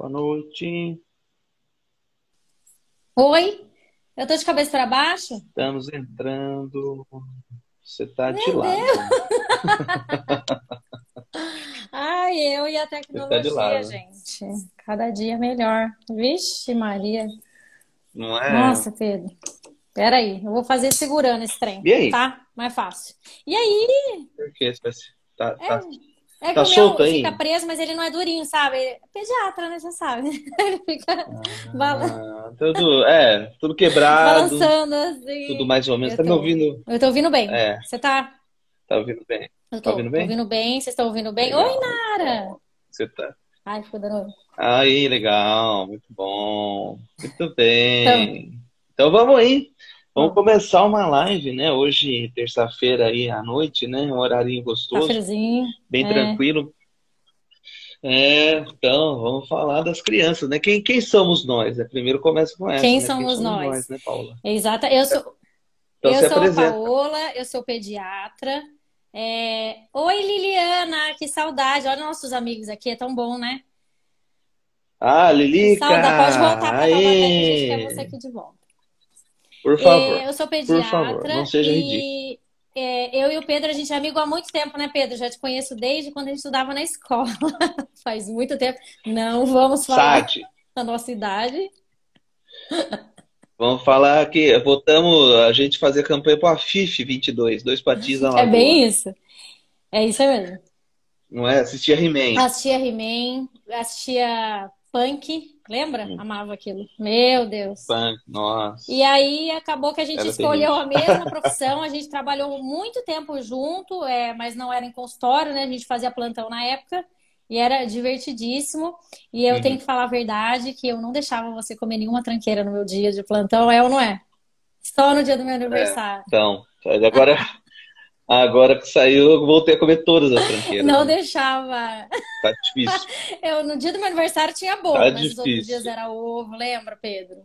Boa noite. Oi, eu tô de cabeça para baixo? Estamos entrando. Você tá de Meu Deus! lado. Ai, eu e a Você tá de tecnologia, lado. gente. Cada dia melhor. Vixe, Maria. Não é? Nossa, Pedro. Peraí, eu vou fazer segurando esse trem, E aí? tá? Mais fácil. E aí, Por que você vai tá, tá, é que tá o solto meu fica aí? preso, mas ele não é durinho, sabe? Ele é pediatra, né? Você sabe. Ele fica bala- Tudo quebrado, balançando tudo assim. mais ou menos. Eu Tá me tô. ouvindo? Eu tô ouvindo bem. É, Você tá? tá ouvindo bem? Eu Tá tô. ouvindo Tô bem? ouvindo bem. Vocês estão ouvindo bem? Oi, Legal, muito Nara! bom. Você tá. Ai, ficou dando. Aí, legal, muito bom. Muito Então, bem. Então vamos aí. Vamos bom, começar uma live, né? Hoje, terça-feira aí à noite, né? Um horarinho tá gostoso, friozinho. bem É. tranquilo. Então, vamos falar das crianças, né? Quem somos nós, né? Primeiro começa com essa, Quem né? Quem somos somos nós, nós? né, Paula? Exata. Então Eu se sou a apresenta. Paola, eu sou pediatra. Oi, Liliana, que saudade. Olha nossos amigos aqui, é tão bom, né? Ah, Que saudade. Pode voltar Lilica! para Taubaté que a gente quer você Aê! aqui de volta. Por Eu sou favor, pediatra não seja ridículo. e eu e o Pedro, a gente é amigo há muito tempo, né, Pedro? Já te conheço desde quando a gente estudava na escola. Faz muito tempo. Não vamos falar Sade, a nossa idade. vamos falar que votamos a gente fazer campanha para a FIFA 22, dois patins na É lagoa. bem isso. É isso mesmo. Não é? Assistia He-Man. Assistia He-Man, assistia Punk, lembra? Amava aquilo. Meu Deus. Punk, E nossa, aí acabou que a gente era escolheu terrível. a mesma profissão, a gente trabalhou muito tempo junto, mas não era em consultório, né? A gente fazia plantão na época e era divertidíssimo. E eu tenho Uhum. que falar a verdade que eu não deixava você comer nenhuma tranqueira no meu dia de plantão, é ou não é? Só no dia do meu É, aniversário. então, agora que saiu, eu voltei a comer todas as tranqueiras, Não né? deixava. Tá difícil. Eu no dia do meu aniversário tinha Tá bolo, mas os outros dias difícil. era ovo, lembra, Pedro?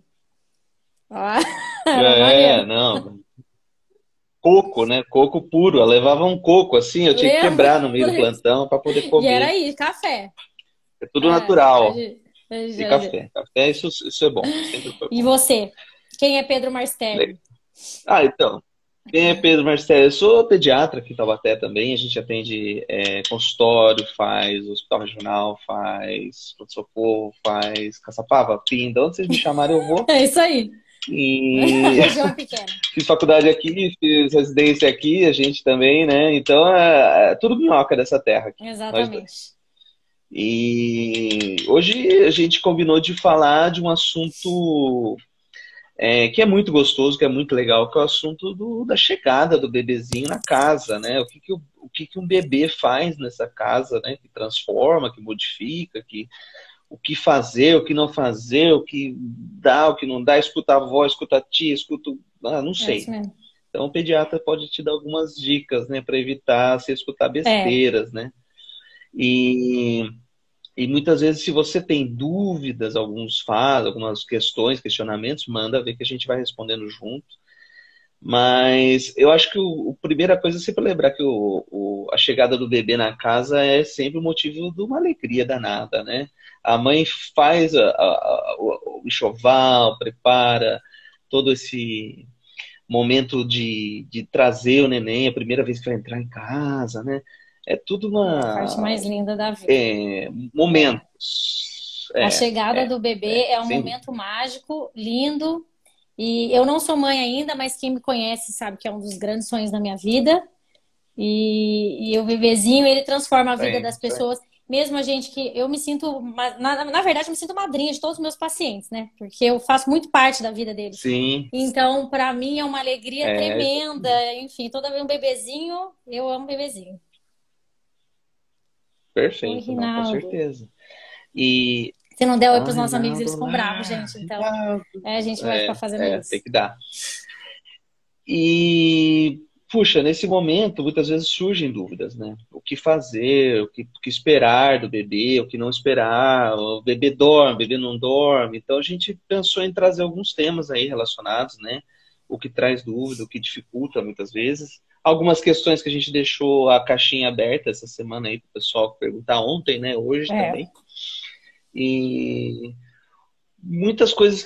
Ah, era É, maneiro. não. Coco, né? Coco puro. Eu levava um coco assim, eu tinha que Lembra? quebrar no meio do plantão para poder E era comer. aí, café. É tudo É, natural. hoje, E hoje. café. Café, isso é bom. Sempre foi E bom. você? Quem é Pedro Marstelli? Então. Quem é Pedro Marcelo? Eu sou pediatra aqui em Taubaté também. A gente atende consultório, faz hospital regional, faz pronto-socorro, faz Caçapava, Pinda. Onde vocês me chamarem, eu vou. É isso aí. A E região é pequena. fiz faculdade aqui, fiz residência aqui, a gente também, né? Então é tudo minhoca dessa terra aqui, nós dois. Exatamente. E hoje a gente combinou de falar de um assunto que é muito gostoso, que é muito legal, que é o assunto da chegada do bebezinho na casa, né? O que que um bebê faz nessa casa, né? Que transforma, que modifica, o que fazer, o que não fazer, o que dá, o que não dá, escuta a avó, escuta a tia, não É isso sei. mesmo. Então, o pediatra pode te dar algumas dicas, né, para evitar você escutar É, besteiras, né? E, e muitas vezes, se você tem dúvidas, algumas questões, questionamentos, manda ver que a gente vai respondendo junto. Mas eu acho que a primeira coisa é sempre lembrar que a chegada do bebê na casa é sempre o motivo de uma alegria danada, né? A mãe faz o enxoval, prepara todo esse momento de trazer o neném, a primeira vez que vai entrar em casa, né? É tudo é a parte mais linda da vida. É. momentos. A chegada do bebê é um Sem dúvida. momento mágico, lindo. E eu não sou mãe ainda, mas quem me conhece sabe que é um dos grandes sonhos da minha vida. E o bebezinho, ele transforma a vida Sim, das sim. pessoas. Mesmo a gente que eu me sinto, na verdade, eu me sinto madrinha de todos os meus pacientes, né? Porque eu faço muito parte da vida deles. Sim, Então, para mim é uma alegria tremenda. exatamente. Enfim, toda vez um bebezinho, eu amo bebezinho. Oi, Perfeito, não, com Rinaldo. certeza. E Se não der oi ah, para os nossos amigos, eles Reinaldo ficam bravos, lá, gente. Então, Reinaldo. a gente vai ficar fazendo Tem isso. que dar. E, puxa, nesse momento, muitas vezes surgem dúvidas, né? O que fazer, o que esperar do bebê, o que não esperar, o bebê dorme, o bebê não dorme. Então, a gente pensou em trazer alguns temas aí relacionados, né? O que traz dúvida, o que dificulta muitas vezes. Algumas questões que a gente deixou a caixinha aberta essa semana aí para o pessoal perguntar ontem, né? Hoje É. também. E muitas coisas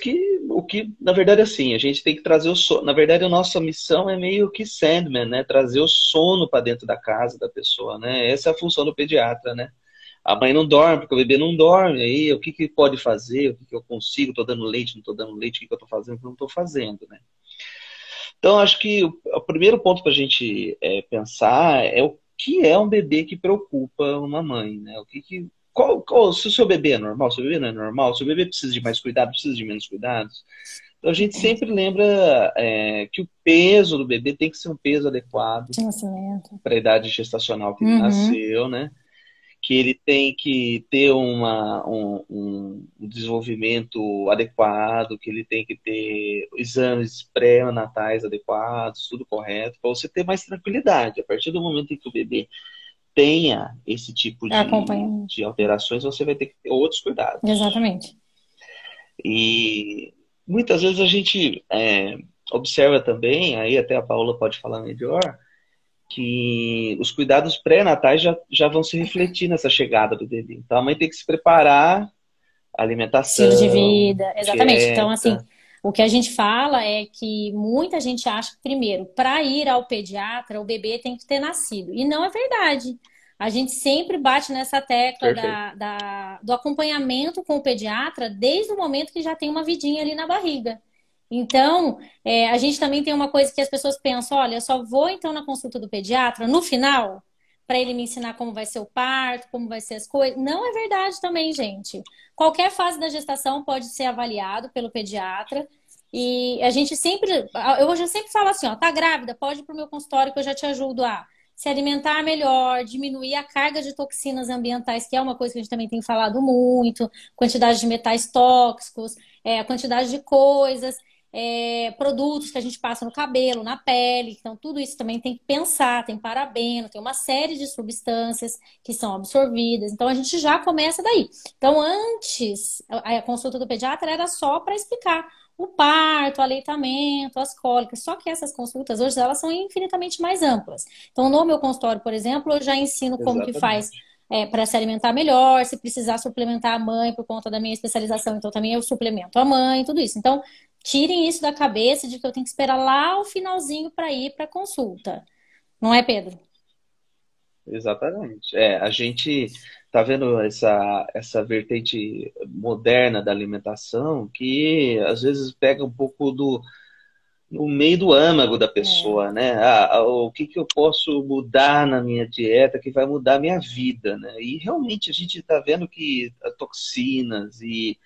o que, na verdade, assim, a gente tem que trazer o sono. Na verdade, a nossa missão é meio que Sandman, né? Trazer o sono para dentro da casa da pessoa, né? Essa é a função do pediatra, né? A mãe não dorme, porque o bebê não dorme. Aí, o que que pode fazer? O que que eu consigo? Estou dando leite, não estou dando leite? O que que eu estou fazendo? O que eu não estou fazendo, né? Então, acho que o primeiro ponto para a gente pensar é o que é um bebê que preocupa uma mãe, né? Se o seu bebê é normal, se o bebê não é normal, se o bebê precisa de mais cuidado, precisa de menos cuidados. Então, a gente sempre lembra que o peso do bebê tem que ser um peso adequado De nascimento. para a idade gestacional que ele Uhum. nasceu, né? Que ele tem que ter um desenvolvimento adequado, que ele tem que ter exames pré-natais adequados, tudo correto, para você ter mais tranquilidade. A partir do momento em que o bebê tenha esse tipo Acompanhamento. de alterações, você vai ter que ter outros cuidados. Exatamente. E muitas vezes a gente observa também, aí até a Paula pode falar melhor, que os cuidados pré-natais já vão se refletir nessa chegada do bebê. Então a mãe tem que se preparar, Estilo de alimentação, vida, exatamente. Então, assim, dieta. o que a gente fala é que muita gente acha que, primeiro, para ir ao pediatra, o bebê tem que ter nascido. E não é verdade. A gente sempre bate nessa tecla Perfeito. do acompanhamento com o pediatra desde o momento que já tem uma vidinha ali na barriga. Então, a gente também tem uma coisa que as pessoas pensam: olha, eu só vou então na consulta do pediatra no final, para ele me ensinar como vai ser o parto, como vai ser as coisas. Não é verdade também, gente. Qualquer fase da gestação pode ser avaliado pelo pediatra. E a gente sempre, eu já sempre falo assim, ó, tá grávida, pode ir pro meu consultório que eu já te ajudo a se alimentar melhor, diminuir a carga de toxinas ambientais, que é uma coisa que a gente também tem falado muito, quantidade de metais tóxicos, a quantidade de coisas, produtos que a gente passa no cabelo, na pele. Então, tudo isso também tem que pensar, tem parabeno, tem uma série de substâncias que são absorvidas. Então, a gente já começa daí. Então, antes, a consulta do pediatra era só para explicar o parto, o aleitamento, as cólicas. Só que essas consultas hoje elas são infinitamente mais amplas. Então, no meu consultório, por exemplo, eu já ensino como que faz Exatamente. para se alimentar melhor, se precisar suplementar a mãe por conta da minha especialização, então também eu suplemento a mãe, tudo isso. Então, tirem isso da cabeça de que eu tenho que esperar lá o finalzinho para ir para consulta. Não é, Pedro? Exatamente. A gente está vendo essa vertente moderna da alimentação que às vezes pega um pouco no meio do âmago da É. pessoa, né? O que que eu posso mudar na minha dieta que vai mudar a minha vida, né? E realmente a gente está vendo que toxinas e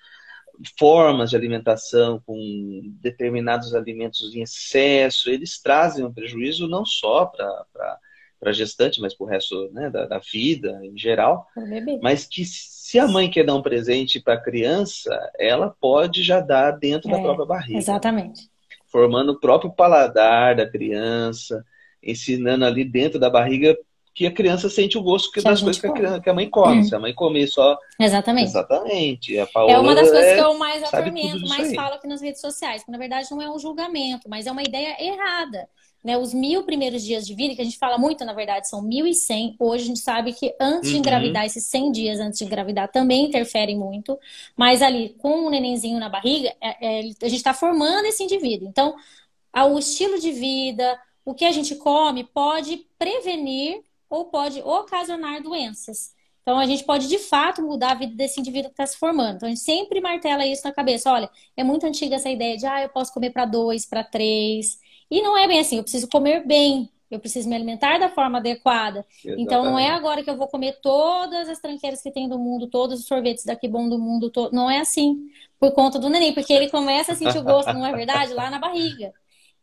formas de alimentação com determinados alimentos em excesso, eles trazem um prejuízo não só para a gestante, mas para o resto, né, da vida em geral, Para o bebê. mas que se a mãe quer dar um presente para a criança, ela pode já dar dentro da própria barriga, né? Exatamente. Formando o próprio paladar da criança, ensinando ali dentro da barriga que a criança sente o gosto Que a das coisas gente que come. que a mãe come. Se a mãe comer só. Exatamente. Exatamente. A É uma Paola das coisas que eu mais sabe tudo atormento, disso mais aí. falo aqui nas redes sociais, porque na verdade não é um julgamento, mas é uma ideia errada. Né? Os 1.000 primeiros dias de vida, que a gente fala muito, na verdade, são 1.100. Hoje a gente sabe que antes de Uhum, engravidar, esses 100 dias antes de engravidar também interferem muito, mas ali, com o nenenzinho na barriga, a gente está formando esse indivíduo. Então, o estilo de vida, o que a gente come, pode prevenir ou pode ocasionar doenças. Então, a gente pode, de fato, mudar a vida desse indivíduo que está se formando. Então, a gente sempre martela isso na cabeça. Olha, é muito antiga essa ideia de, eu posso comer para dois, para três. E não é bem assim. Eu preciso comer bem. Eu preciso me alimentar da forma adequada. Então, não é exatamente. agora que eu vou comer todas as tranqueiras que tem do mundo, todos os sorvetes daqui bom do mundo. Não é assim. Por conta do neném. Porque ele começa a sentir o gosto, não é verdade? Lá na barriga.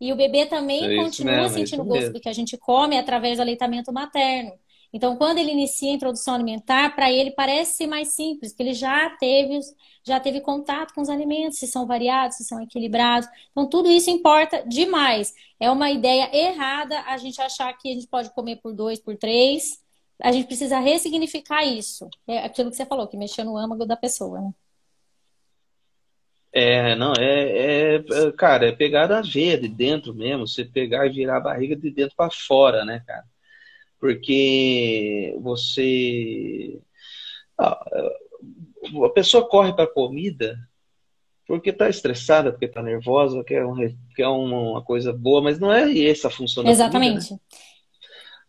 E o bebê também É isso continua mesmo, é sentindo isso o gosto mesmo. do que a gente come através do aleitamento materno. Então, quando ele inicia a introdução alimentar, para ele parece ser mais simples, porque ele já teve contato com os alimentos, se são variados, se são equilibrados. Então, tudo isso importa demais. É uma ideia errada a gente achar que a gente pode comer por dois, por três. A gente precisa ressignificar isso. É aquilo que você falou, que mexeu no âmago da pessoa, né? Não, cara, é pegar a veia de dentro mesmo, você pegar e virar a barriga de dentro para fora, né, cara? Porque você. a pessoa corre para a comida porque está estressada, porque está nervosa, quer uma coisa boa, mas não é essa a função da comida, né? Exatamente.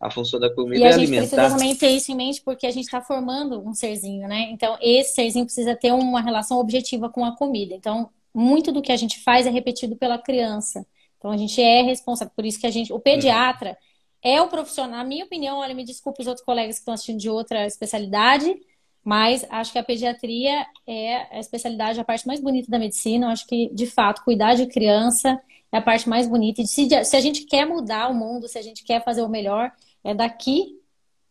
A função da E comida a é gente precisa alimentar. também ter isso em mente porque a gente está formando um serzinho, né? Então, esse serzinho precisa ter uma relação objetiva com a comida. Então, muito do que a gente faz é repetido pela criança. Então, a gente é responsável. Por isso que o Uhum. pediatra é o profissional, na minha opinião, olha, me desculpe os outros colegas que estão assistindo de outra especialidade, mas acho que a pediatria é a especialidade, a parte mais bonita da medicina. Eu acho que, de fato, cuidar de criança é a parte mais bonita. E se a gente quer mudar o mundo, se a gente quer fazer o melhor, é daqui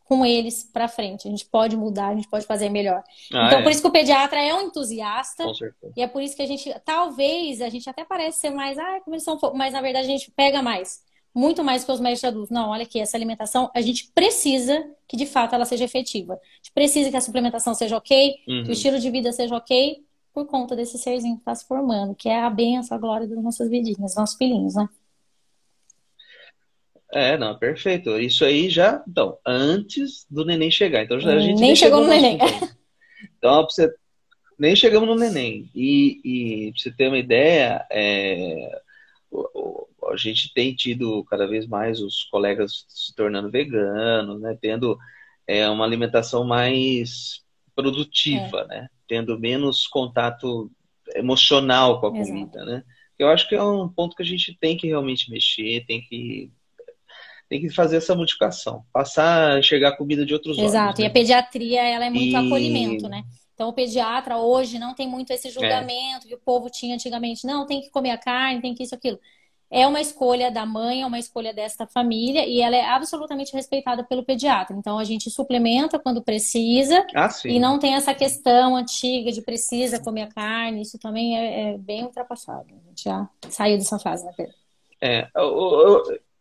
com eles para frente. A gente pode mudar, a gente pode fazer melhor. Ah, Então, por é, isso que o pediatra é um entusiasta. com certeza. E é por isso que talvez, a gente até parece ser mais, como eles são, mas na verdade a gente pega mais. Muito mais que os médicos adultos. Não, olha aqui, essa alimentação, a gente precisa que de fato ela seja efetiva. A gente precisa que a suplementação seja ok, que o Uhum. estilo de vida seja ok, por conta desse serzinho que está se formando, que é a bênção, a glória das nossas vidinhas, nossos filhinhos, né? É, não, perfeito. Isso aí já, então, antes do neném chegar. Então, a gente Nem nem chegou chegou no no neném. assunto ainda. Então, nem chegamos no neném. E pra você ter uma ideia, a gente tem tido cada vez mais os colegas se tornando veganos, né? Tendo uma alimentação mais É, produtiva, né? Tendo menos contato emocional com a exato. comida, né? Eu acho que é um ponto que a gente tem que realmente mexer, tem que fazer essa modificação, passar a enxergar a comida de outros olhos, Exato. E a né? pediatria, ela é muito acolhimento, E né? Então, o pediatra hoje não tem muito esse é, julgamento que o povo tinha antigamente. Não, tem que comer a carne, tem que isso, aquilo. É uma escolha da mãe, é uma escolha desta família e ela é absolutamente respeitada pelo pediatra. Então, a gente suplementa quando precisa e sim. não tem essa questão antiga de precisa comer a carne. Isso também é bem ultrapassado. A gente já saiu dessa fase, né, Pedro?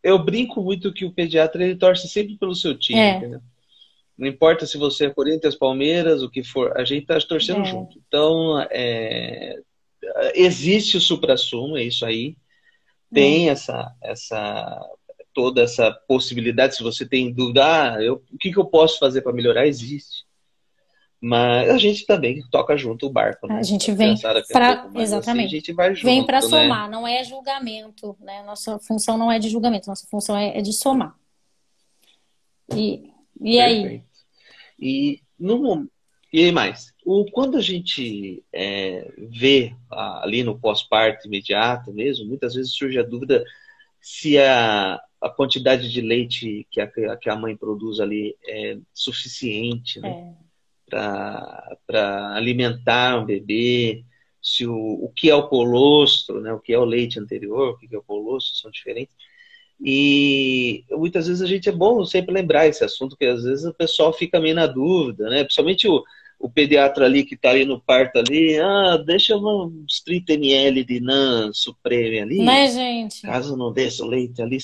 Eu brinco muito que o pediatra ele torce sempre pelo seu time, É, entendeu? Não importa se você é Corinthians, Palmeiras, o que for, a gente está torcendo é, junto. Então, existe o suprassumo, é isso aí. é. Tem toda essa possibilidade. Se você tem dúvida, o que eu posso fazer para melhorar? Existe. Mas a gente também toca junto o barco, A né? Se gente a vem criançada quer um para, pouco mais assim, a exatamente, gente vai vem para junto, né? somar, não é julgamento, né? Nossa função não é de julgamento, nossa função é de somar. E, e aí? Perfeito. E e aí mais? Quando a gente vê ali no pós-parto imediato mesmo, muitas vezes surge a dúvida se a quantidade de leite que a mãe produz ali é suficiente, né, É, para alimentar um bebê, se o que é o colostro, né, o que é o leite anterior, o que é o colostro, são diferentes. E muitas vezes a gente é bom sempre lembrar esse assunto, porque às vezes o pessoal fica meio na dúvida, né? Principalmente o pediatra ali que está ali no parto ali, deixa uns 30 ml de NAN Supreme ali, né, gente? caso não desça o leite ali,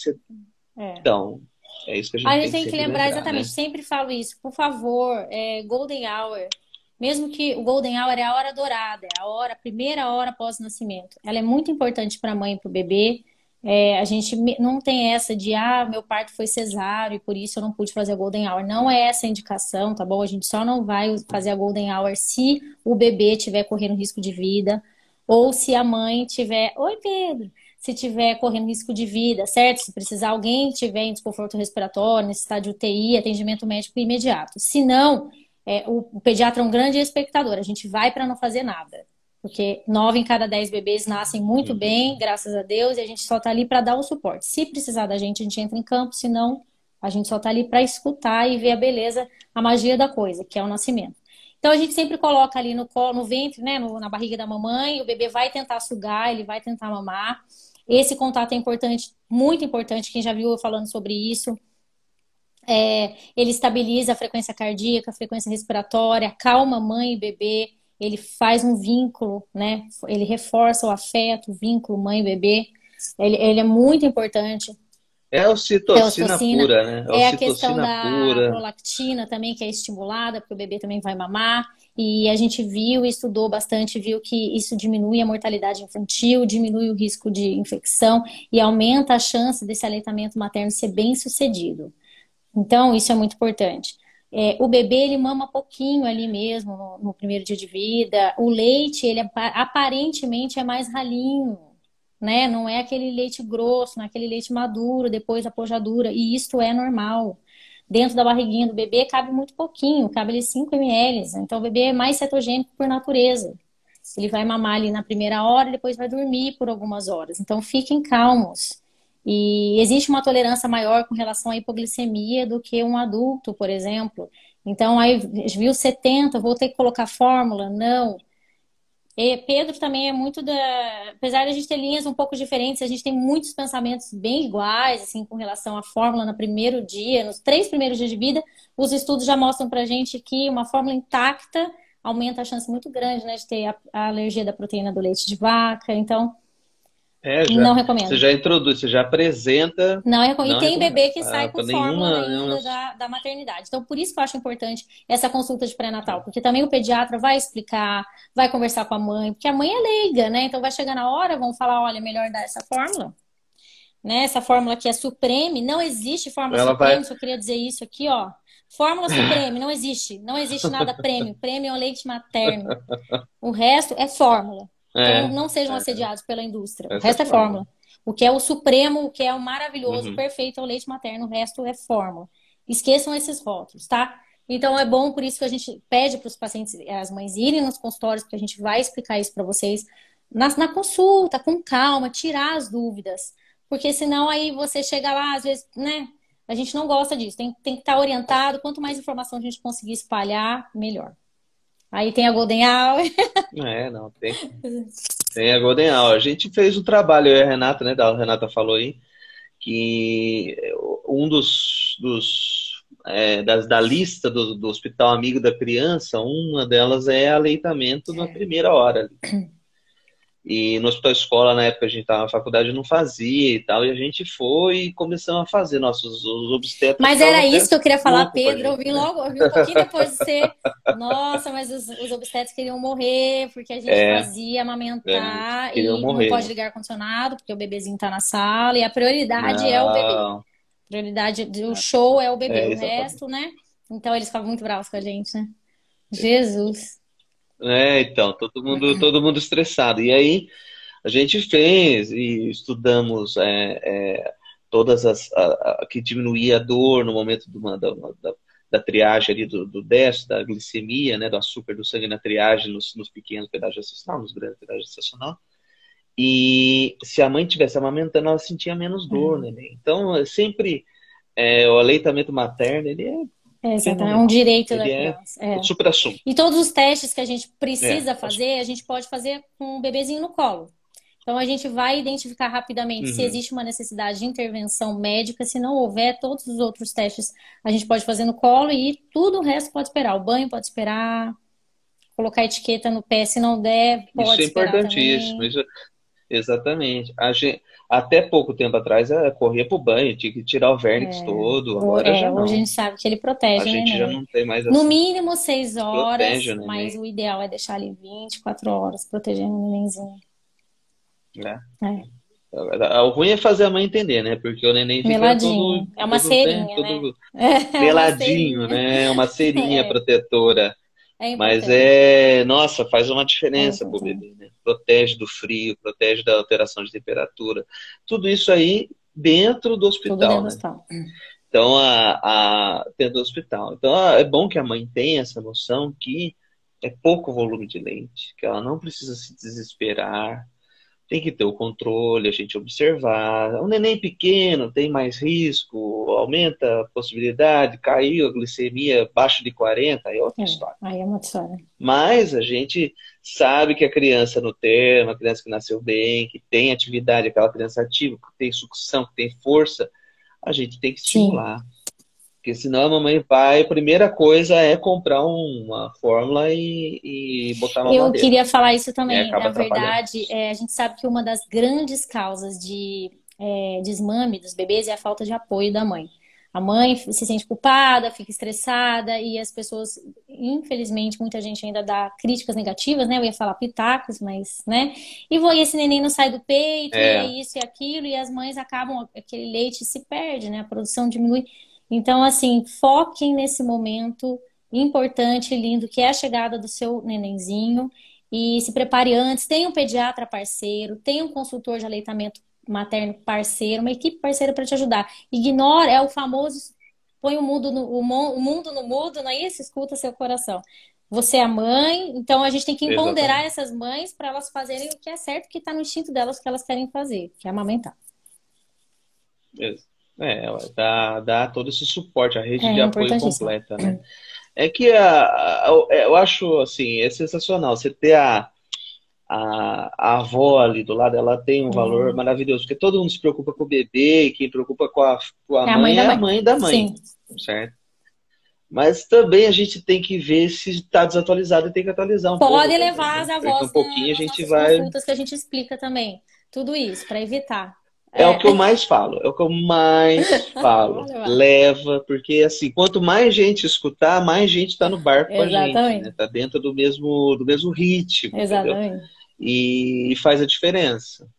É. então, é isso que a A gente gente tem que tem que sempre lembrar lembrar, exatamente, né? sempre falo isso, por favor, Golden Hour. Mesmo que o Golden Hour é a hora dourada, é a primeira hora após o nascimento. Ela é muito importante para a mãe e para o bebê. A gente não tem essa de, meu parto foi cesáreo e por isso eu não pude fazer a Golden Hour. Não é essa a indicação, tá bom? A gente só não vai fazer a Golden Hour se o bebê estiver correndo risco de vida ou se a mãe tiver. Oi, Pedro! Se tiver correndo risco de vida, certo? Se precisar alguém tiver em desconforto respiratório, necessidade de UTI, atendimento médico imediato. Se não, o pediatra é um grande espectador. A gente vai para não fazer nada. Porque 9 em cada 10 bebês nascem muito bem, Uhum. graças a Deus, e a gente só está ali para dar o suporte. Se precisar da gente, a gente entra em campo, se não, a gente só está ali para escutar e ver a beleza, a magia da coisa, que é o nascimento. Então a gente sempre coloca ali no colo, no ventre, né, na barriga da mamãe, o bebê vai tentar sugar, ele vai tentar mamar. Esse contato é importante, muito importante, quem já viu eu falando sobre isso. Ele estabiliza a frequência cardíaca, a frequência respiratória, calma mãe e bebê, ele faz um vínculo, né? Ele reforça o afeto, o vínculo mãe e bebê. Ele é muito importante. É a É a ocitocina ocitocina, pura, né? É a é a questão ocitocina da pura. prolactina também, que é estimulada, porque o bebê também vai mamar. E a gente viu, estudou bastante, viu que isso diminui a mortalidade infantil, diminui o risco de infecção e aumenta a chance desse aleitamento materno ser bem sucedido. Então, isso é muito importante. O bebê, ele mama pouquinho ali mesmo no primeiro dia de vida. O leite, ele aparentemente é mais ralinho, né? Não é aquele leite grosso, não é aquele leite maduro depois da pojadura. E isto é normal. Dentro da barriguinha do bebê cabe muito pouquinho, cabe ali 5 ml. Então o bebê é mais cetogênico por natureza. Ele vai mamar ali na primeira hora e depois vai dormir por algumas horas. Então fiquem calmos. E existe uma tolerância maior com relação à hipoglicemia do que um adulto, por exemplo. Então, aí viu 70, vou ter que colocar fórmula? Não. E Pedro também é muito da. Apesar de a gente ter linhas um pouco diferentes, a gente tem muitos pensamentos bem iguais, assim, com relação à fórmula no primeiro dia, nos 3 primeiros dias de vida. Os estudos já mostram pra gente que uma fórmula intacta aumenta a chance muito grande, né, de ter a alergia da proteína do leite de vaca. Então, não Você recomendo. já introduz, você já apresenta, Não, e não tem recomendo. bebê que sai com Para fórmula nenhuma. ainda da maternidade. Então, por isso que eu acho importante essa consulta de pré-natal, porque também o pediatra vai explicar, vai conversar com a mãe, porque a mãe é leiga, né? Então vai chegar na hora, vão falar, olha, melhor dar essa fórmula, né? Essa fórmula aqui é Supreme, não existe fórmula Ela vai. Supreme, só queria dizer isso aqui, ó. Fórmula Supreme, não existe. Não existe nada prêmio. Prêmio é o leite materno. O resto é fórmula. Então, É, não sejam assediados pela indústria. O essa é a resto é fórmula. fórmula. O que é o supremo, o que é o maravilhoso, o Uhum. perfeito é o leite materno, o resto é fórmula. Esqueçam esses rótulos, tá? Então é bom, por isso que a gente pede para os pacientes, as mães irem nos consultórios, porque a gente vai explicar isso para vocês na consulta, com calma, tirar as dúvidas. Porque senão aí você chega lá, às vezes, né? A gente não gosta disso. Tem que estar orientado. Quanto mais informação a gente conseguir espalhar, melhor. Aí tem a Golden Hour. Não, tem a Golden Hour. A gente fez o trabalho, eu e a Renata, né? A Renata falou aí, que um da lista do Hospital Amigo da Criança, uma delas é aleitamento na primeira hora. E no Hospital Escola, na época a gente estava na faculdade, não fazia e tal, e a gente foi e começamos a fazer. Nossos os obstetras Mas ficavam era até isso que eu queria falar, loucos com a Pedro. gente, né? Eu vi um pouquinho depois de ser. Nossa, mas os obstetras queriam morrer porque a gente É, fazia é, amamentar queriam e não morrer, pode né? ligar ar-condicionado porque o bebezinho tá na sala e a prioridade é o bebê. Não, A prioridade do show é o bebê, o exatamente. resto, né? Então eles ficavam muito bravos com a gente, né? Jesus. Então, todo mundo estressado. E aí, a gente fez e estudamos todas que diminuía a dor no momento da triagem ali do déficit, da glicemia, né, do açúcar do sangue na triagem nos pequenos pedaços gestacional, nos grandes pedaços gestacional. E se a mãe tivesse amamentando, ela sentia menos dor, né? Então, o aleitamento materno, ele é Exatamente, é um fenomenal. direito da Ele é criança. o É. supra-sumo. E todos os testes que a gente É. precisa fazer, a gente pode fazer com o bebezinho no colo. Então a gente vai identificar rapidamente se Uhum. existe uma necessidade de intervenção médica. Se não houver, todos os outros testes a gente pode fazer no colo e tudo o resto pode esperar. O banho pode esperar, colocar etiqueta no pé se não der, Isso pode é esperar importantíssimo. também. Isso, exatamente. Até pouco tempo atrás, corria pro banho, tinha que tirar o vernix todo. Agora já Hoje a não. gente sabe que ele A protege o gente já neném. não tem mais No essa. mínimo 6 Protege horas, o mas neném, o ideal é deixar ele 24 horas protegendo o nenenzinho. né? É. O ruim é fazer a mãe entender, né? Porque o neném fica Meladinho. É uma todo, né? cerinha, né? Todo É uma meladinho, cerinha. né? Uma cerinha É, protetora. é Mas importante. nossa, faz uma É diferença pro importante. bebê, né? Protege do frio, protege da alteração de temperatura. Tudo isso aí dentro do Tudo hospital, dentro do né? hospital. Então, dentro do hospital. Então, é bom que a mãe tenha essa noção que é pouco volume de leite, que ela não precisa se desesperar, tem que ter o controle, a gente observar. Um neném pequeno tem mais risco, aumenta a possibilidade, caiu a glicemia abaixo de 40, aí é outra É, história. aí é uma história. Mas a gente sabe que a criança no termo, a criança que nasceu bem, que tem atividade, aquela criança ativa, que tem sucção, que tem força, a gente tem que Sim. estimular. Porque senão a mamãe vai, a primeira coisa é comprar uma fórmula e botar uma Eu madeira. queria falar isso E aí também. acaba Na atrapalhando. verdade, a gente sabe que uma das grandes causas de desmame dos bebês é a falta de apoio da mãe. A mãe se sente culpada, fica estressada e as pessoas, infelizmente, muita gente ainda dá críticas negativas, né? Eu ia falar pitacos, mas, né? E esse neném não sai do peito, e é É, isso e aquilo, e as mães acabam, aquele leite se perde, né? A produção diminui. Então, assim, foquem nesse momento importante, lindo, que é a chegada do seu nenenzinho. E se prepare antes. Tenha um pediatra parceiro, tenha um consultor de aleitamento materno parceiro, uma equipe parceira para te ajudar. Ignora, é o famoso, põe o mundo no mudo, não é isso? Escuta seu coração. Você é mãe, então a gente tem que empoderar Exatamente. essas mães para elas fazerem o que é certo, que está no instinto delas, o que elas querem fazer, que é amamentar. É, dá todo esse suporte, a rede de É apoio importantíssimo. completa, né? É que eu acho assim, é sensacional você ter a avó ali do lado, ela tem um valor É, maravilhoso, porque todo mundo se preocupa com o bebê, e quem preocupa com a é a mãe mãe da é a mãe. mãe da mãe, Sim. certo? Mas também a gente tem que ver se está desatualizado e tem que atualizar um pouco Pode também, levar as né? Daqui a um avós pouquinho a nas gente nossas vai. consultas que a gente explica também. Tudo isso, para evitar. É o É, que eu mais falo, é o que eu mais falo. pode levar. Leva, porque assim, quanto mais gente escutar, mais gente está no barco com a gente, né? Exatamente. Tá dentro do mesmo ritmo, entendeu? Exatamente. E faz a diferença.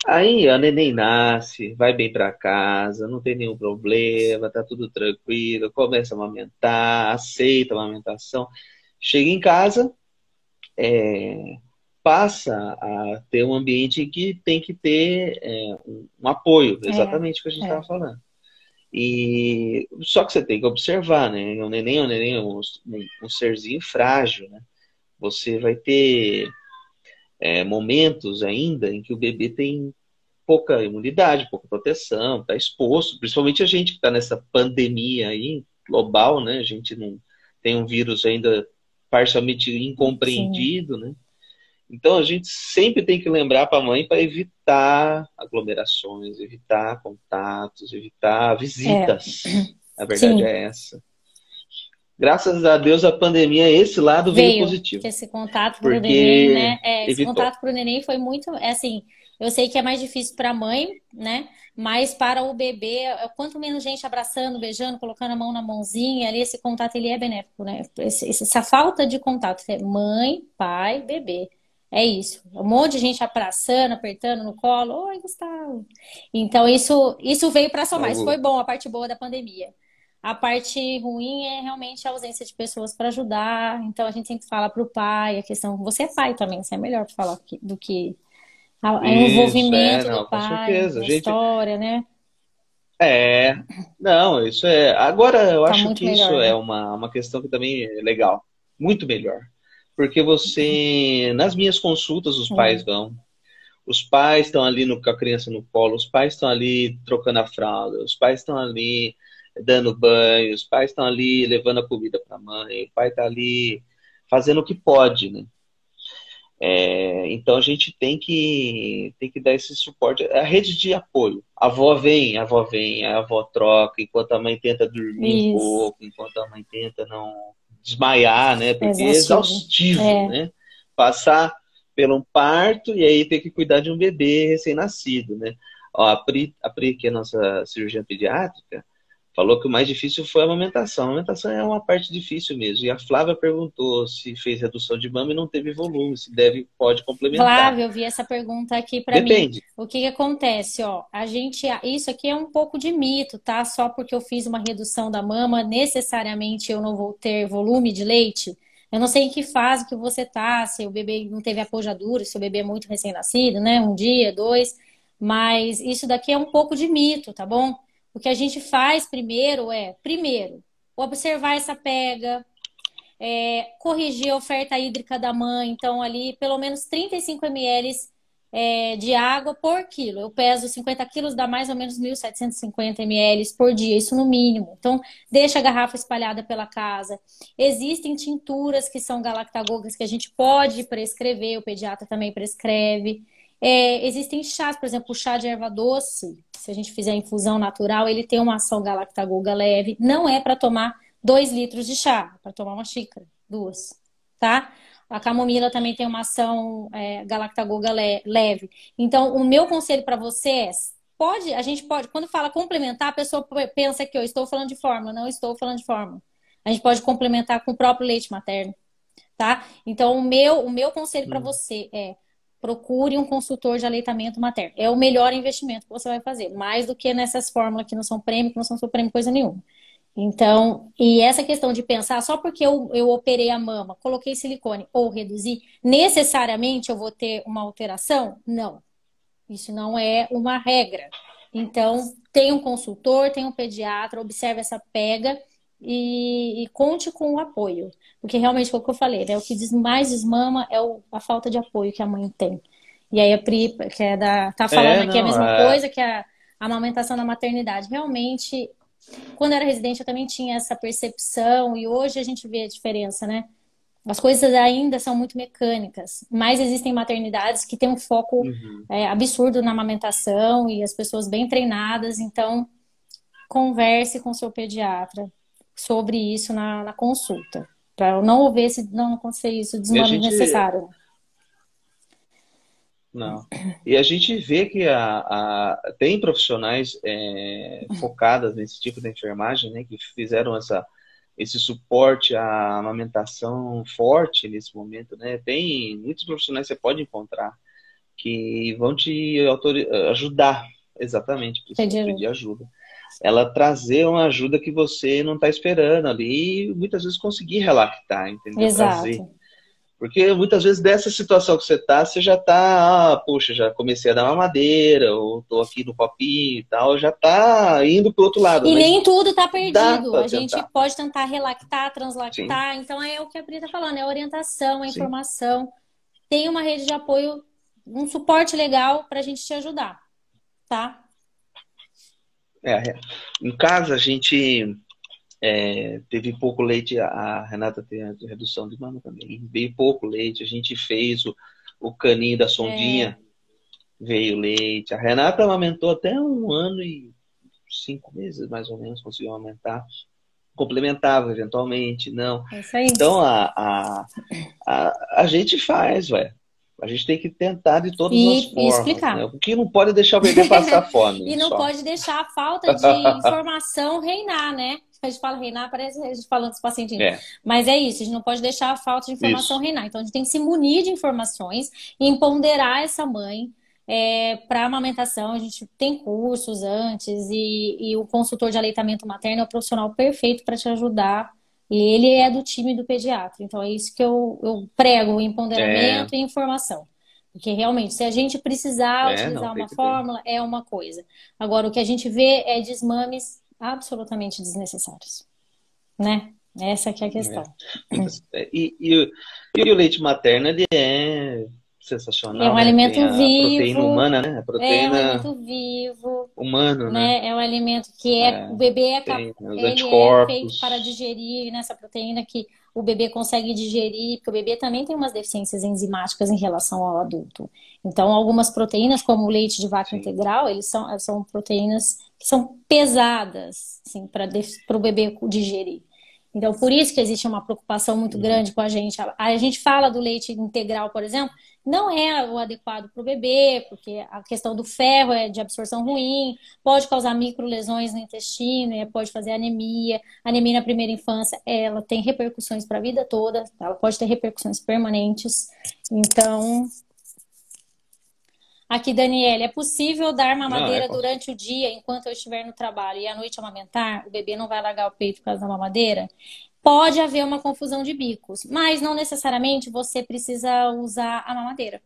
Aí a neném nasce, vai bem para casa, não tem nenhum problema, tá tudo tranquilo, começa a amamentar, aceita a amamentação. Chega em casa, passa a ter um ambiente que tem que ter um apoio, É, exatamente o que a gente estava é. falando. E só que você tem que observar, né? O neném é um serzinho frágil, né? Você vai ter momentos ainda em que o bebê tem pouca imunidade, pouca proteção, está exposto, principalmente a gente que está nessa pandemia aí global, né? A gente não tem um vírus ainda parcialmente Sim. incompreendido, né? Então a gente sempre tem que lembrar para a mãe para evitar aglomerações, evitar contatos, evitar É. visitas. A verdade Sim. é essa. Graças a Deus a pandemia, esse lado veio Veio, positivo, que esse contato para o neném, porque né? É, esse evitou. contato para o neném foi muito, é assim, eu sei que é mais difícil para a mãe, né? Mas para o bebê, quanto menos gente abraçando, beijando, colocando a mão na mãozinha, ali esse contato ele é benéfico, né? Essa falta de contato, é mãe, pai, bebê. É isso. Um monte de gente abraçando, apertando no colo. Oi, Gustavo. Então, isso veio para somar. Isso foi Algo. bom, a parte boa da pandemia. A parte ruim é realmente a ausência de pessoas para ajudar. Então a gente sempre fala para o pai a questão. Você é pai também, você é melhor para falar do que o Isso, envolvimento do não, com pai certeza. A na gente, história, né? É, não, isso é. Agora, eu Tá acho muito que isso melhor, é né? uma questão que também é legal, muito melhor. Porque você, nas minhas consultas, os pais É, vão, os pais estão ali com a criança no colo, os pais estão ali trocando a fralda, os pais estão ali dando banho, os pais estão ali levando a comida para a mãe, o pai está ali fazendo o que pode, né? Então a gente tem que dar esse suporte. A rede de apoio. A avó vem, a avó troca, enquanto a mãe tenta dormir um isso. pouco, enquanto a mãe tenta não desmaiar, né? É Porque é exaustivo. exaustivo, É, né? Passar pelo um parto e aí ter que cuidar de um bebê recém-nascido, né? Ó, a Pri, que é a nossa cirurgiã pediátrica, falou que o mais difícil foi a amamentação. A amamentação é uma parte difícil mesmo. E a Flávia perguntou se fez redução de mama e não teve volume, se pode complementar. Flávia, eu vi essa pergunta aqui para mim. Depende. O que que acontece, ó? Isso aqui é um pouco de mito, tá? Só porque eu fiz uma redução da mama, necessariamente eu não vou ter volume de leite. Eu não sei em que fase que você tá, se o bebê não teve apojadura, se o bebê é muito recém-nascido, né? Um dia, dois. Mas isso daqui é um pouco de mito, tá bom? O que a gente faz primeiro, observar essa pega, corrigir a oferta hídrica da mãe, então ali pelo menos 35 ml de água por quilo. Eu peso 50 quilos, dá mais ou menos 1.750 ml por dia, isso no mínimo. Então, deixa a garrafa espalhada pela casa. Existem tinturas que são galactagogas que a gente pode prescrever, o pediatra também prescreve. Existem chás, por exemplo, o chá de erva doce, se a gente fizer infusão natural, ele tem uma ação galactagoga leve. Não é para tomar 2 litros de chá, é para tomar uma xícara, duas, tá? A camomila também tem uma ação galactagoga leve. Então, o meu conselho para você é: a gente pode, quando fala complementar, a pessoa pensa que eu estou falando de fórmula, não estou falando de fórmula. A gente pode complementar com o próprio leite materno, tá? Então, o meu conselho para Hum. você é: procure um consultor de aleitamento materno. É o melhor investimento que você vai fazer, mais do que nessas fórmulas que não são prêmio, que não são suprêmio, coisa nenhuma. Então, e essa questão de pensar, só porque eu operei a mama, coloquei silicone ou reduzi, necessariamente eu vou ter uma alteração? Não. Isso não é uma regra. Então, tem um consultor, tem um pediatra, observe essa pega e conte com o apoio. Porque realmente, foi o que eu falei, né? O que mais desmama é a falta de apoio que a mãe tem. E aí a Pri, que tá falando aqui a Não, mesma coisa que a amamentação na maternidade. Realmente, quando eu era residente, eu também tinha essa percepção e hoje a gente vê a diferença, né? As coisas ainda são muito mecânicas, mas existem maternidades que têm um foco absurdo na amamentação e as pessoas bem treinadas. Então, converse com seu pediatra sobre isso na consulta, para não acontecer isso desnecessário. Não. E a gente vê que tem profissionais focadas nesse tipo de enfermagem, né, que fizeram esse suporte à amamentação forte nesse momento, né? Tem muitos profissionais que você pode encontrar que vão te ajudar, exatamente, precisa pedir ajuda. Ela trazer uma ajuda que você não está esperando ali e muitas vezes conseguir relactar, entendeu? Exato. Trazer. Porque muitas vezes dessa situação que você já tá, poxa, já comecei a dar mamadeira, ou tô aqui no copinho e tal, já tá indo pro outro lado. E nem tudo tá perdido. A gente tentar. pode tentar relactar, translactar. Sim. Então é o que a Pri tá falando, é a orientação, a Sim. informação. Tem uma rede de apoio, um suporte legal pra gente te ajudar, tá? Em casa a gente teve pouco leite, a Renata tem a redução de mama também, veio pouco leite, a gente fez o caninho da sondinha, veio leite. A Renata amamentou até 1 ano e 5 meses, mais ou menos, conseguiu amamentar. Complementava eventualmente, não. É isso aí. Então a gente faz, ué. A gente tem que tentar de todas as formas. E explicar. Né? Porque não pode deixar o bebê passar fome. E não pode deixar a falta de informação reinar, né? A gente fala reinar, parece a gente falando dos pacientinhos. Mas é isso, a gente não pode deixar a falta de informação reinar. Então a gente tem que se munir de informações e empoderar essa mãe para amamentação. A gente tem cursos antes e o consultor de aleitamento materno é o profissional perfeito para te ajudar. E ele é do time do pediatra. Então é isso que eu prego, o empoderamento e informação. Porque realmente, se a gente precisar utilizar uma fórmula, é uma coisa. Agora, o que a gente vê é desmames absolutamente desnecessários. Né? Essa que é a questão. E o leite materno, ele é sensacional. É um alimento Tem a vivo. proteína humana, né? A proteína é um alimento vivo. Humano, né? É um alimento que o bebê os ele anticorpos. é feito para digerir nessa proteína que o bebê consegue digerir, porque o bebê também tem umas deficiências enzimáticas em relação ao adulto. Então, algumas proteínas, como o leite de vaca integral, eles são proteínas que são pesadas, assim, para o bebê digerir. Então, por isso que existe uma preocupação muito grande com a gente. A gente fala do leite integral, por exemplo, não é o adequado para o bebê, porque a questão do ferro é de absorção ruim, pode causar microlesões no intestino, pode fazer anemia. Anemia na primeira infância, ela tem repercussões para a vida toda, ela pode ter repercussões permanentes. Então, aqui, Daniela, é possível dar mamadeira durante o dia enquanto eu estiver no trabalho e à noite amamentar? O bebê não vai largar o peito por causa da mamadeira? Pode haver uma confusão de bicos, mas não necessariamente você precisa usar a mamadeira.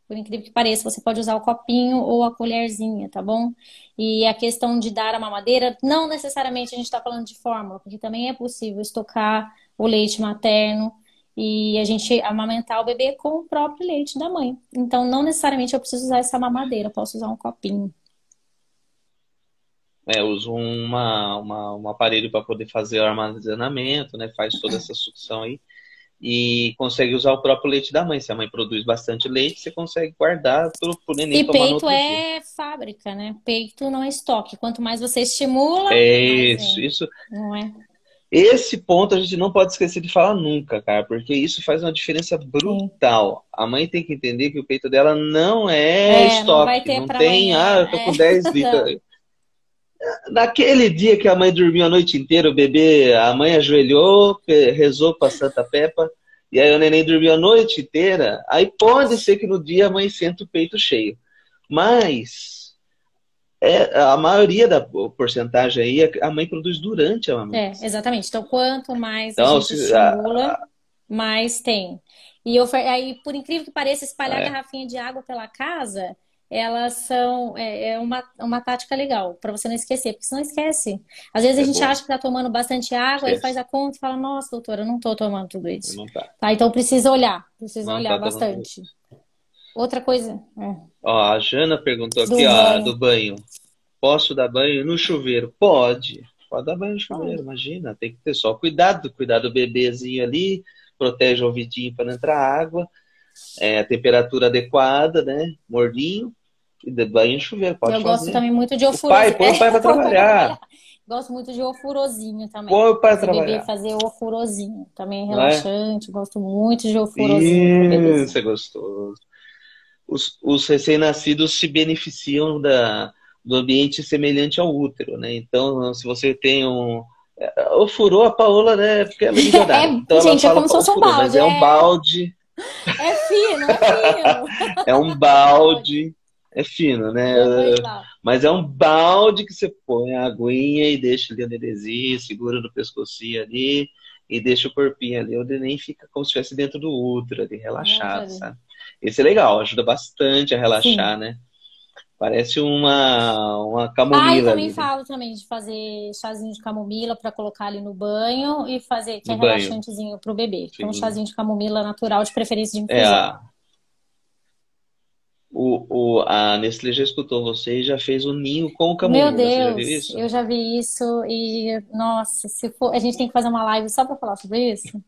Por incrível que pareça, você pode usar o copinho ou a colherzinha, tá bom? E a questão de dar a mamadeira, não necessariamente a gente está falando de fórmula, porque também é possível estocar o leite materno e a gente amamentar o bebê com o próprio leite da mãe. Então, não necessariamente eu preciso usar essa mamadeira, eu posso usar um copinho. Eu uso um aparelho para poder fazer o armazenamento, né? Faz toda essa sucção aí. E consegue usar o próprio leite da mãe. Se a mãe produz bastante leite, você consegue guardar pro neném tomar no outro dia. E peito é fábrica, né? Peito não é estoque. Quanto mais você estimula... Isso. Não é? Esse ponto a gente não pode esquecer de falar nunca, cara, porque isso faz uma diferença brutal. Sim. A mãe tem que entender que o peito dela não é estoque. Não vai ter não pra tem, amanhã. Eu tô com 10 litros. Naquele dia que a mãe dormiu a noite inteira, a mãe ajoelhou, rezou pra Santa Peppa e aí o neném dormiu a noite inteira, aí pode ser que no dia a mãe sinta o peito cheio. Mas a maioria da porcentagem aí a mãe produz durante a amamentação. Exatamente. Então, quanto mais a Então, gente estimula, mais tem. E aí, por incrível que pareça, espalhar garrafinha de água pela casa, elas são uma tática legal, para você não esquecer, porque você não esquece. Às vezes a gente bom. acha que está tomando bastante água e faz Esquece. a conta e fala, nossa, doutora, eu não estou tomando tudo isso. Não tá. Tá, então precisa olhar Não tá tomando bastante. Outra coisa, Ó, a Jana perguntou do aqui, ó, banho. do banho. Posso dar banho no chuveiro? Pode. Pode dar banho no chuveiro, Pode. imagina. Tem que ter só cuidado do bebezinho ali, protege o ouvidinho para não entrar água, a temperatura adequada, né? Morninho, e de banho no chuveiro, pode Eu fazer. gosto também muito de ofurosinho. Põe o pai para trabalhar. Gosto muito de ofurozinho também. Põe o pai para Fazer bebê trabalhar. fazer ofurôzinho. Também é Não é? relaxante. Gosto muito de ofurôzinho pro bebezinho. Isso é gostoso. Os recém-nascidos se beneficiam do ambiente semelhante ao útero, né? Então, se você tem ofurô, a Paola, né? Porque ela é milionária. Então ela gente, é fala como se fosse um ofurô, mas balde. é um balde. É fino, é fino. É um balde. É fino, né? Já foi lá. Mas é um balde que você põe a aguinha e deixa ali o nenenzinho, segura no pescocinho ali e deixa o corpinho ali. O neném fica como se estivesse dentro do útero ali, relaxado, sabe? Esse é legal, ajuda bastante a relaxar, né? Parece uma camomila. Eu também ali, falo também de fazer chazinho de camomila para colocar ali no banho e fazer, que é no banho. relaxantezinho pro bebê. Sim. Então, um chazinho de camomila natural, de preferência de infusão. A Nestlé já escutou você e já fez o ninho com camomila. Meu Deus, você já viu isso? eu já vi isso e, nossa, se for, a gente tem que fazer uma live só para falar sobre isso.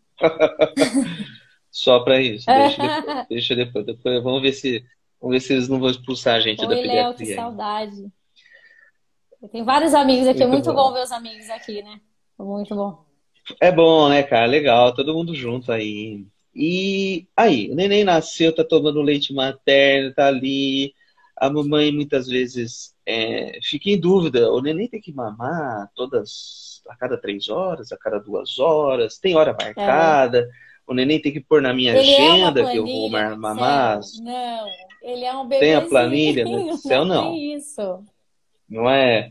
Só para isso, deixa depois. Depois vamos ver se eles não vão expulsar a gente da Oi, Léo, que pediatria. saudade. Eu tenho vários amigos aqui, é muito bom ver os amigos aqui, né? Muito bom. É bom, né, cara? Legal, todo mundo junto aí. E aí, o neném nasceu, tá tomando leite materno, tá ali. A mamãe muitas vezes fica em dúvida. O neném tem que mamar a cada 3 horas, a cada 2 horas, tem hora marcada. O neném tem que pôr na minha agenda que eu vou mamar. Não, ele é um bebezinho. Tem a planilha no Excel, não. Tem isso. Não é?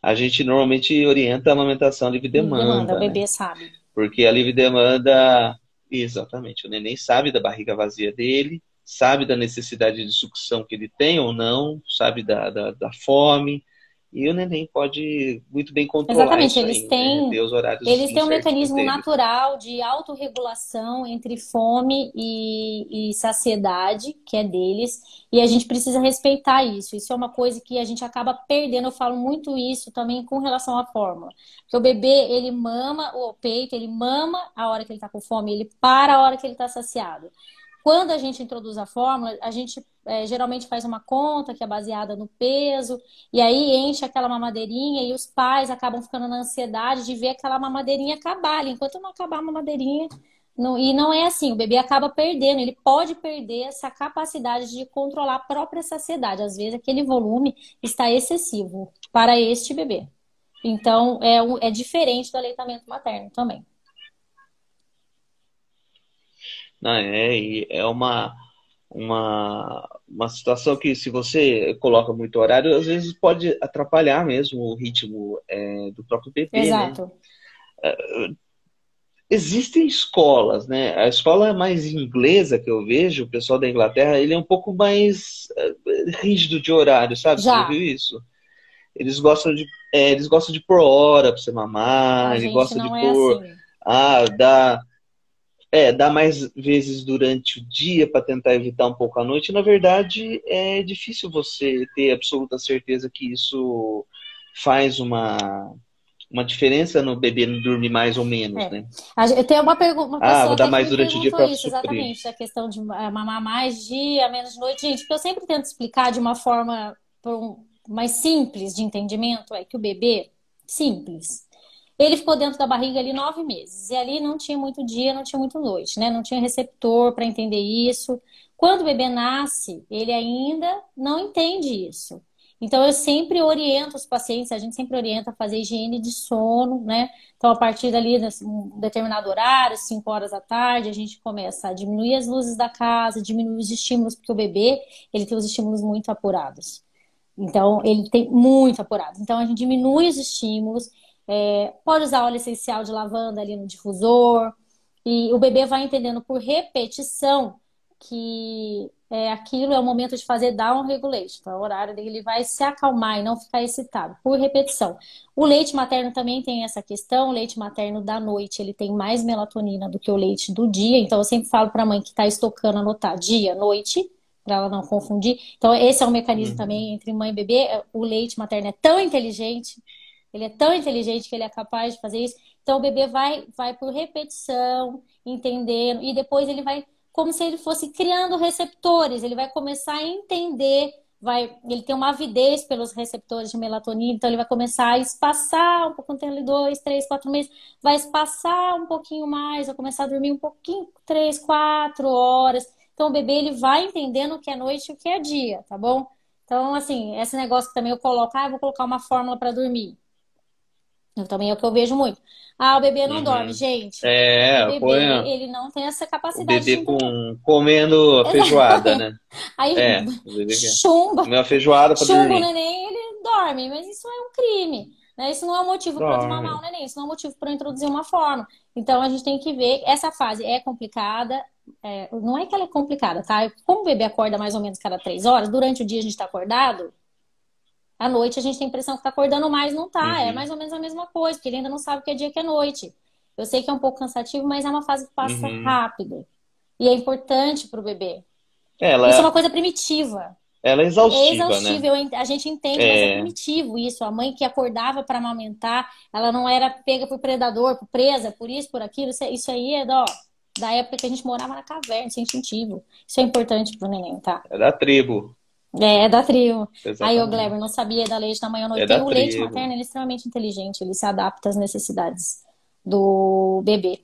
A gente normalmente orienta a amamentação livre demanda. O bebê sabe. Porque a livre demanda, exatamente, o neném sabe da barriga vazia dele, sabe da necessidade de sucção que ele tem ou não, sabe da fome, e o neném pode muito bem controlar isso eles aí, têm, né? Ter os horários eles têm um certinhos mecanismo deles. natural de autorregulação entre fome e saciedade, que é deles, e a gente precisa respeitar isso. Isso é uma coisa que a gente acaba perdendo. Eu falo muito isso também com relação à fórmula. Porque o bebê, ele mama o peito, ele mama a hora que ele está com fome, ele para a hora que ele está saciado. Quando a gente introduz a fórmula, a gente geralmente faz uma conta que é baseada no peso, e aí enche aquela mamadeirinha e os pais acabam ficando na ansiedade de ver aquela mamadeirinha acabar. Enquanto não acabar a mamadeirinha, e não é assim, o bebê acaba perdendo, ele pode perder essa capacidade de controlar a própria saciedade. Às vezes aquele volume está excessivo para este bebê. Então é diferente do aleitamento materno também. E é uma situação que, se você coloca muito horário, às vezes pode atrapalhar mesmo o ritmo do próprio bebê. Exato. Né? Existem escolas, né? A escola mais inglesa que eu vejo, o pessoal da Inglaterra, ele é um pouco mais rígido de horário, sabe? Você já viu isso? Eles gostam de pôr hora para você mamar, eles gostam de pôr. Assim. Dá mais vezes durante o dia para tentar evitar um pouco a noite. Na verdade, é difícil você ter absoluta certeza que isso faz uma diferença no bebê dormir mais ou menos, né? Tem uma pergunta, uma pessoa vou dar mais que me durante o dia perguntou para isso, suprir. exatamente, a questão de mamar mais dia, menos noite. Gente, porque eu sempre tento explicar de uma forma mais simples de entendimento, que o bebê, simples, ele ficou dentro da barriga ali 9 meses. E ali não tinha muito dia, não tinha muito noite, né? Não tinha receptor para entender isso. Quando o bebê nasce, ele ainda não entende isso. Então, eu sempre oriento os pacientes, a gente sempre orienta a fazer higiene de sono, né? Então, a partir dali, um determinado horário, 5 horas da tarde, a gente começa a diminuir as luzes da casa, diminuir os estímulos, porque o bebê, ele tem os estímulos muito apurados. Então, ele tem muito apurado. Então, a gente diminui os estímulos, pode usar óleo essencial de lavanda ali no difusor, e o bebê vai entendendo por repetição que aquilo é o momento de fazer down regulation. Então, é o horário dele ele vai se acalmar e não ficar excitado, por repetição. O leite materno também tem essa questão. O leite materno da noite, ele tem mais melatonina do que o leite do dia. Então, eu sempre falo para a mãe que está estocando anotar dia, noite, para ela não confundir. Então, esse é um mecanismo também entre mãe e bebê. O leite materno é tão inteligente, ele é tão inteligente que ele é capaz de fazer isso. Então, o bebê vai por repetição, entendendo, e depois ele vai como se ele fosse criando receptores, ele vai começar a entender, ele tem uma avidez pelos receptores de melatonina, então ele vai começar a espaçar um pouco, tem ali 2, 3, 4 meses, vai espaçar um pouquinho mais, vai começar a dormir um pouquinho, 3, 4 horas. Então o bebê ele vai entendendo o que é noite e o que é dia, tá bom? Então, assim, esse negócio que também eu coloco, vou colocar uma fórmula para dormir. Também é o que eu vejo muito. O bebê não dorme, gente. O bebê, põe ele não tem essa o capacidade de bebê entender. comendo feijoada, né? Aí O bebê quer chumba, comer uma feijoada pra chumba o dormir. neném, ele dorme. Mas isso é um crime, né? Isso não é um motivo para desmamar o Dorme. neném. Isso não é um motivo para introduzir uma forma. Então a gente tem que ver. Essa fase é complicada. Não é que ela é complicada, tá? Como o bebê acorda mais ou menos cada 3 horas, durante o dia a gente está acordado. À noite a gente tem a impressão que tá acordando mais, não tá. É mais ou menos a mesma coisa, porque ele ainda não sabe que é dia que é noite. Eu sei que é um pouco cansativo, mas é uma fase que passa rápido. E é importante pro bebê. Isso é uma coisa primitiva. Ela é É exaustiva, né? exaustível, a gente entende, mas é primitivo isso. A mãe que acordava para amamentar, ela não era pega por predador, por presa, por isso, por aquilo. Isso aí é da época que a gente morava na caverna, isso é instintivo. Isso é importante pro neném, tá? É da tribo. É da tribo. Aí o Exatamente. Gleber não sabia da leite da manhã à noite. É da O leite tribo. materno ele é extremamente inteligente, ele se adapta às necessidades do bebê,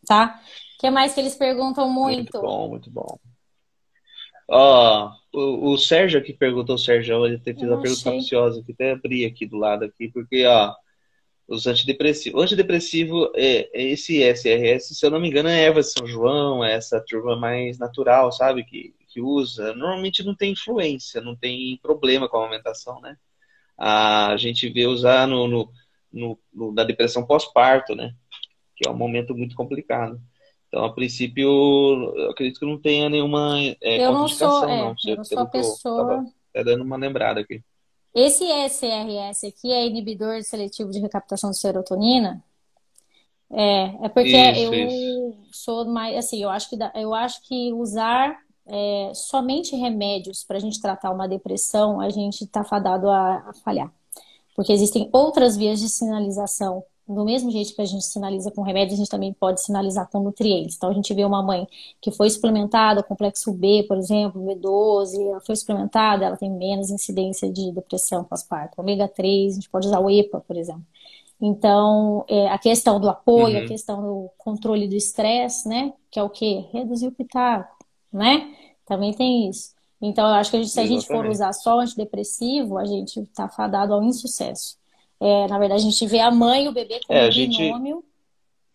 tá? O que mais que eles perguntam muito? Muito bom, muito bom. Ó, o Sérgio aqui perguntou, o Sérgio, ele fez uma pergunta capciosa, que até abri aqui do lado aqui, porque, ó, os antidepressivos. O antidepressivo, esse SRS, se eu não me engano, é erva de São João, é essa turma mais natural, sabe, que usa. Normalmente não tem influência, não tem problema com a amamentação, né? A gente vê usar na depressão pós-parto, né? Que é um momento muito complicado. Então, a princípio, eu acredito que não tenha nenhuma Eu não sou, contraindicação, não. eu não sou a pessoa. Tava até dando uma lembrada aqui. Esse SRS aqui é inibidor seletivo de recaptação de serotonina. É porque eu sou mais, assim, eu acho que usar somente remédios para a gente tratar uma depressão, a gente está fadado a falhar. Porque existem outras vias de sinalização. Do mesmo jeito que a gente sinaliza com remédios, a gente também pode sinalizar com nutrientes. Então, a gente vê uma mãe que foi suplementada, complexo B, por exemplo, B12, ela foi suplementada, ela tem menos incidência de depressão pós-parto. Ômega 3, a gente pode usar o EPA, por exemplo. Então, a questão do apoio, a questão do controle do estresse, né? Que é o quê? Reduzir o pitaco, né? Também tem isso. Então, eu acho que se a gente for usar só antidepressivo, a gente está fadado ao insucesso. Na verdade, a gente vê a mãe e o bebê como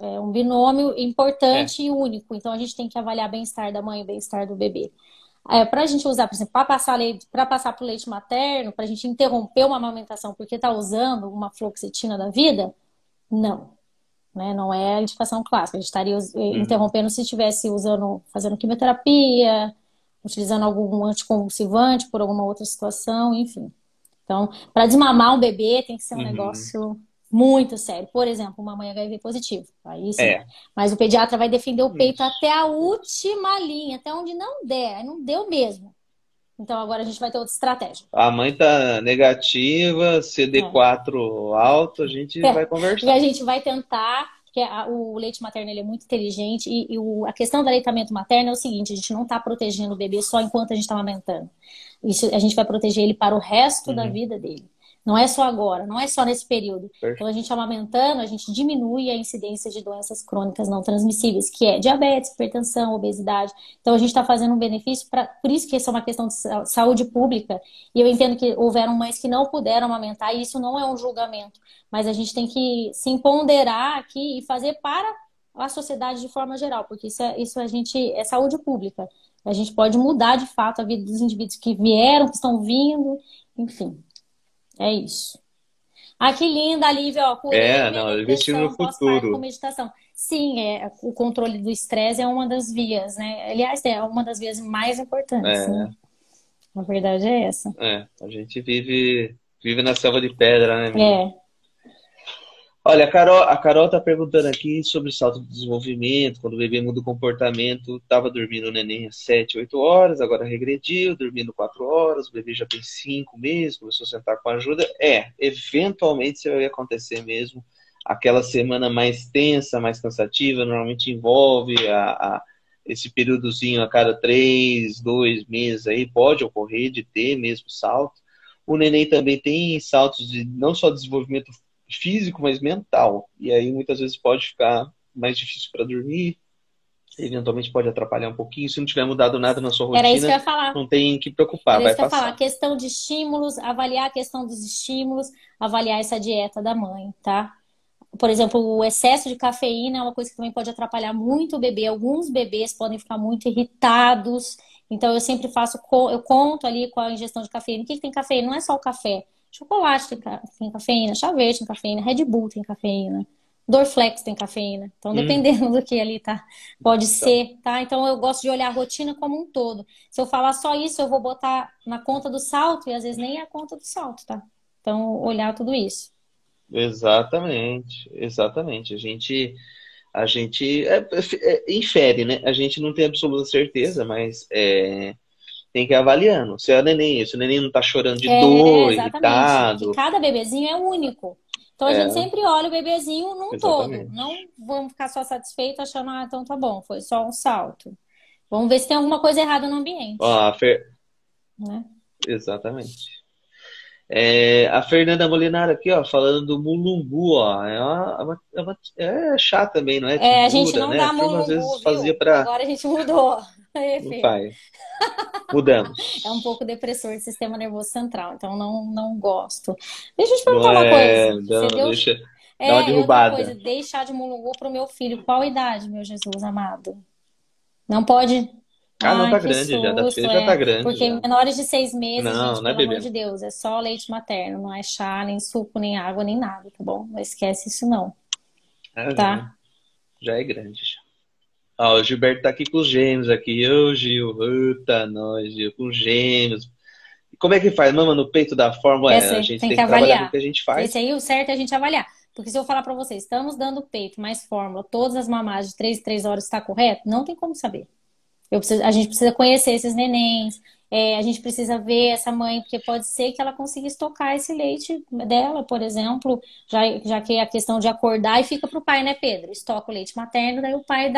um binômio importante e único. Então, a gente tem que avaliar o bem-estar da mãe e o bem-estar do bebê. Para a gente usar, por exemplo, para passar para o leite materno, para a gente interromper uma amamentação porque está usando uma fluoxetina da vida, não. Né? Não é a indicação clássica. A gente estaria interrompendo se estivesse fazendo quimioterapia, utilizando algum anticonvulsivante por alguma outra situação, enfim. Então, para desmamar um bebê tem que ser um negócio muito sério. Por exemplo, uma mãe HIV positivo. Aí sim. Mas o pediatra vai defender o peito até a última linha, até onde não der. Aí não deu mesmo. Então agora a gente vai ter outra estratégia. A mãe tá negativa, CD4 alto, a gente vai conversar. E a gente vai tentar, porque o leite materno ele é muito inteligente e a questão do aleitamento materno é o seguinte, a gente não está protegendo o bebê só enquanto a gente está amamentando. Isso, a gente vai proteger ele para o resto da vida dele. Não é só agora, não é só nesse período. Então, Perfeito. a gente amamentando, a gente diminui a incidência de doenças crônicas não transmissíveis, que é diabetes, hipertensão, obesidade. Então, a gente está fazendo um benefício, por isso que isso é uma questão de saúde pública. E eu entendo que houveram mães que não puderam amamentar, e isso não é um julgamento. Mas a gente tem que se empoderar aqui e fazer para a sociedade de forma geral, porque isso a gente é saúde pública. A gente pode mudar de fato a vida dos indivíduos que vieram, que estão vindo, enfim, é isso. Ah, que linda, a Lívia, ó, curei É, minha não, investindo no depressão pós-parto com futuro. meditação. Sim, o controle do estresse é uma das vias, né? Aliás, é uma das vias mais importantes, né? É, A verdade é essa. a gente vive na selva de pedra, né, menino? É, Olha, a Carol tá perguntando aqui sobre salto de desenvolvimento, quando o bebê muda o comportamento, tava dormindo o neném às 7, 8 horas, agora regrediu, dormindo 4 horas, o bebê já tem 5 meses, começou a sentar com ajuda. Eventualmente isso vai acontecer mesmo. Aquela semana mais tensa, mais cansativa, normalmente envolve esse períodozinho a cada 3, 2 meses aí, pode ocorrer de ter mesmo salto. O neném também tem saltos de não só desenvolvimento físico, mas mental. E aí muitas vezes pode ficar mais difícil para dormir, eventualmente pode atrapalhar um pouquinho. Se não tiver mudado nada na sua era isso que eu rotina, ia falar. não tem que preocupar, Era isso vai que eu ia falar. passar. Questão de estímulos, avaliar a questão dos estímulos, avaliar essa dieta da mãe, tá? Por exemplo, o excesso de cafeína é uma coisa que também pode atrapalhar muito o bebê. Alguns bebês podem ficar muito irritados. Então, eu sempre eu conto ali com a ingestão de cafeína. O que que tem cafeína? Não é só o café. Chocolate tem cafeína, chá verde tem cafeína, Red Bull tem cafeína, Dorflex tem cafeína. Então, Hum, dependendo do que ali tá, pode então, ser, tá? Então, eu gosto de olhar a rotina como um todo. Se eu falar só isso, eu vou botar na conta do salto e às vezes nem é a conta do salto, tá? Então, olhar tudo isso. exatamente, exatamente. A gente infere, né? A gente não tem absoluta certeza, mas tem que ir avaliando. Se o neném não tá chorando de dor, Exatamente. Que irritado, cada bebezinho é único. Então a gente é, sempre olha o bebezinho num todo. exatamente. Não vamos ficar só satisfeitos achando, ah, então tá bom, foi só um salto. Vamos ver se tem alguma coisa errada no Ó, ambiente, né? exatamente. A Fernanda Molinaro aqui, ó, falando do mulungu, ó. É chá também, não é? É, a gente Tintura, não né? A dá turma às mulungu, vezes fazia viu? pra. Agora a gente mudou. Aí, Não Fê, faz. é um Mudamos. pouco depressor do sistema nervoso central, então não gosto. Deixa eu te Não perguntar uma é. coisa. Você Não, deu. deixa. Dá uma E outra coisa, derrubada. dei chá de mulungu pro meu filho. Qual idade, meu Jesus amado? Não pode. Ah, não, Ai, tá que grande já. Da susto, filha já tá é. grande Porque já. menores de 6 meses, Não, gente, não é pelo amor bebê. de Deus, é só leite materno, não é chá, nem suco, nem água, nem nada, tá bom? Não esquece isso não, Ah, tá? já é grande já. Ó, o Gilberto tá aqui com os gêmeos aqui. Ô, Gil, eita, nós, Gil, com os gêmeos. E como é que faz? Mama no peito da forma? Essa A aí, gente tem que tem que trabalhar com o que avaliar. a gente Esse faz. aí, o certo é a gente avaliar. Porque se eu falar pra vocês, estamos dando peito mais fórmula, todas as mamadas de 3 em 3 horas está correto? Não tem como saber. A gente precisa conhecer esses nenéns, a gente precisa ver essa mãe, porque pode ser que ela consiga estocar esse leite dela, por exemplo, já que é a questão de acordar e fica para o pai, né, Pedro? Estoca o leite materno, daí o pai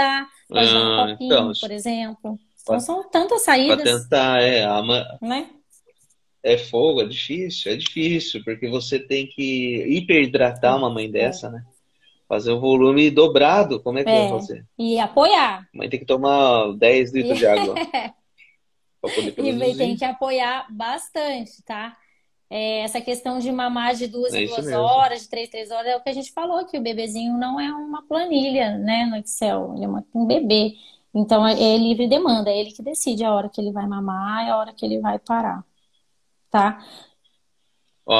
pode dar um Então, copinho, por exemplo. Então para são tantas saídas, tentar, né? é fogo, é difícil, porque você tem que hiperidratar uma mãe É, dessa, né? Fazer um volume dobrado, como é que vai é. fazer? E apoiar. A mãe tem que tomar 10 E, litros de água para poder e tem produzir. que apoiar bastante, tá? Essa questão de mamar de duas É em isso duas mesmo. horas, de 3 em 3 horas, é o que a gente falou, que o bebezinho não é uma planilha, né, no Excel, ele é um bebê. Então, é livre demanda, é ele que decide a hora que ele vai mamar e a hora que ele vai parar, tá? Ó,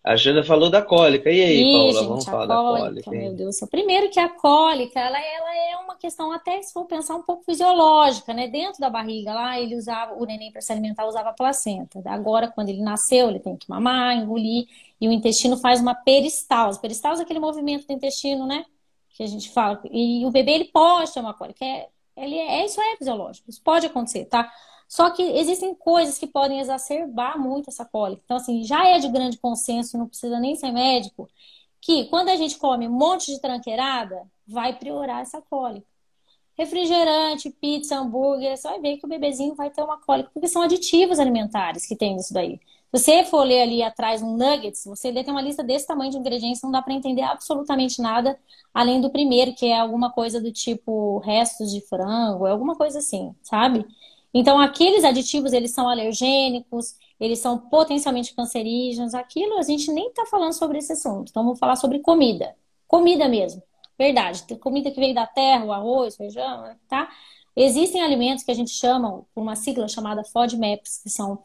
a Jana falou da cólica. E aí, E, Paula, gente, vamos a falar da cólica, cólica, meu hein? Deus do céu. Primeiro que a cólica, ela é uma questão até, se for pensar, um pouco fisiológica, né? Dentro da barriga lá, o neném para se alimentar usava a placenta. Agora, quando ele nasceu, ele tem que mamar, engolir, e o intestino faz uma peristalse. Peristalse é aquele movimento do intestino, né? Que a gente fala. E o bebê, ele pode ter uma cólica. Isso é fisiológico, isso pode acontecer, tá? Só que existem coisas que podem exacerbar muito essa cólica. Então, assim, já é de grande consenso, não precisa nem ser médico, que quando a gente come um monte de tranqueirada, vai piorar essa cólica. Refrigerante, pizza, hambúrguer, você vai ver que o bebezinho vai ter uma cólica, porque são aditivos alimentares que tem isso daí. você for ler ali atrás um nuggets, você lê, tem uma lista desse tamanho de ingredientes, não dá para entender absolutamente nada, além do primeiro, que é alguma coisa do tipo restos de frango, é alguma coisa assim, sabe? Então, aqueles aditivos, eles são alergênicos, eles são potencialmente cancerígenos. Aquilo a gente nem está falando sobre esse assunto. Então, vamos falar sobre comida. Comida mesmo. Verdade. Tem comida que veio da terra, o arroz, feijão, tá? Existem alimentos que a gente chama, por uma sigla chamada FODMAPs, que são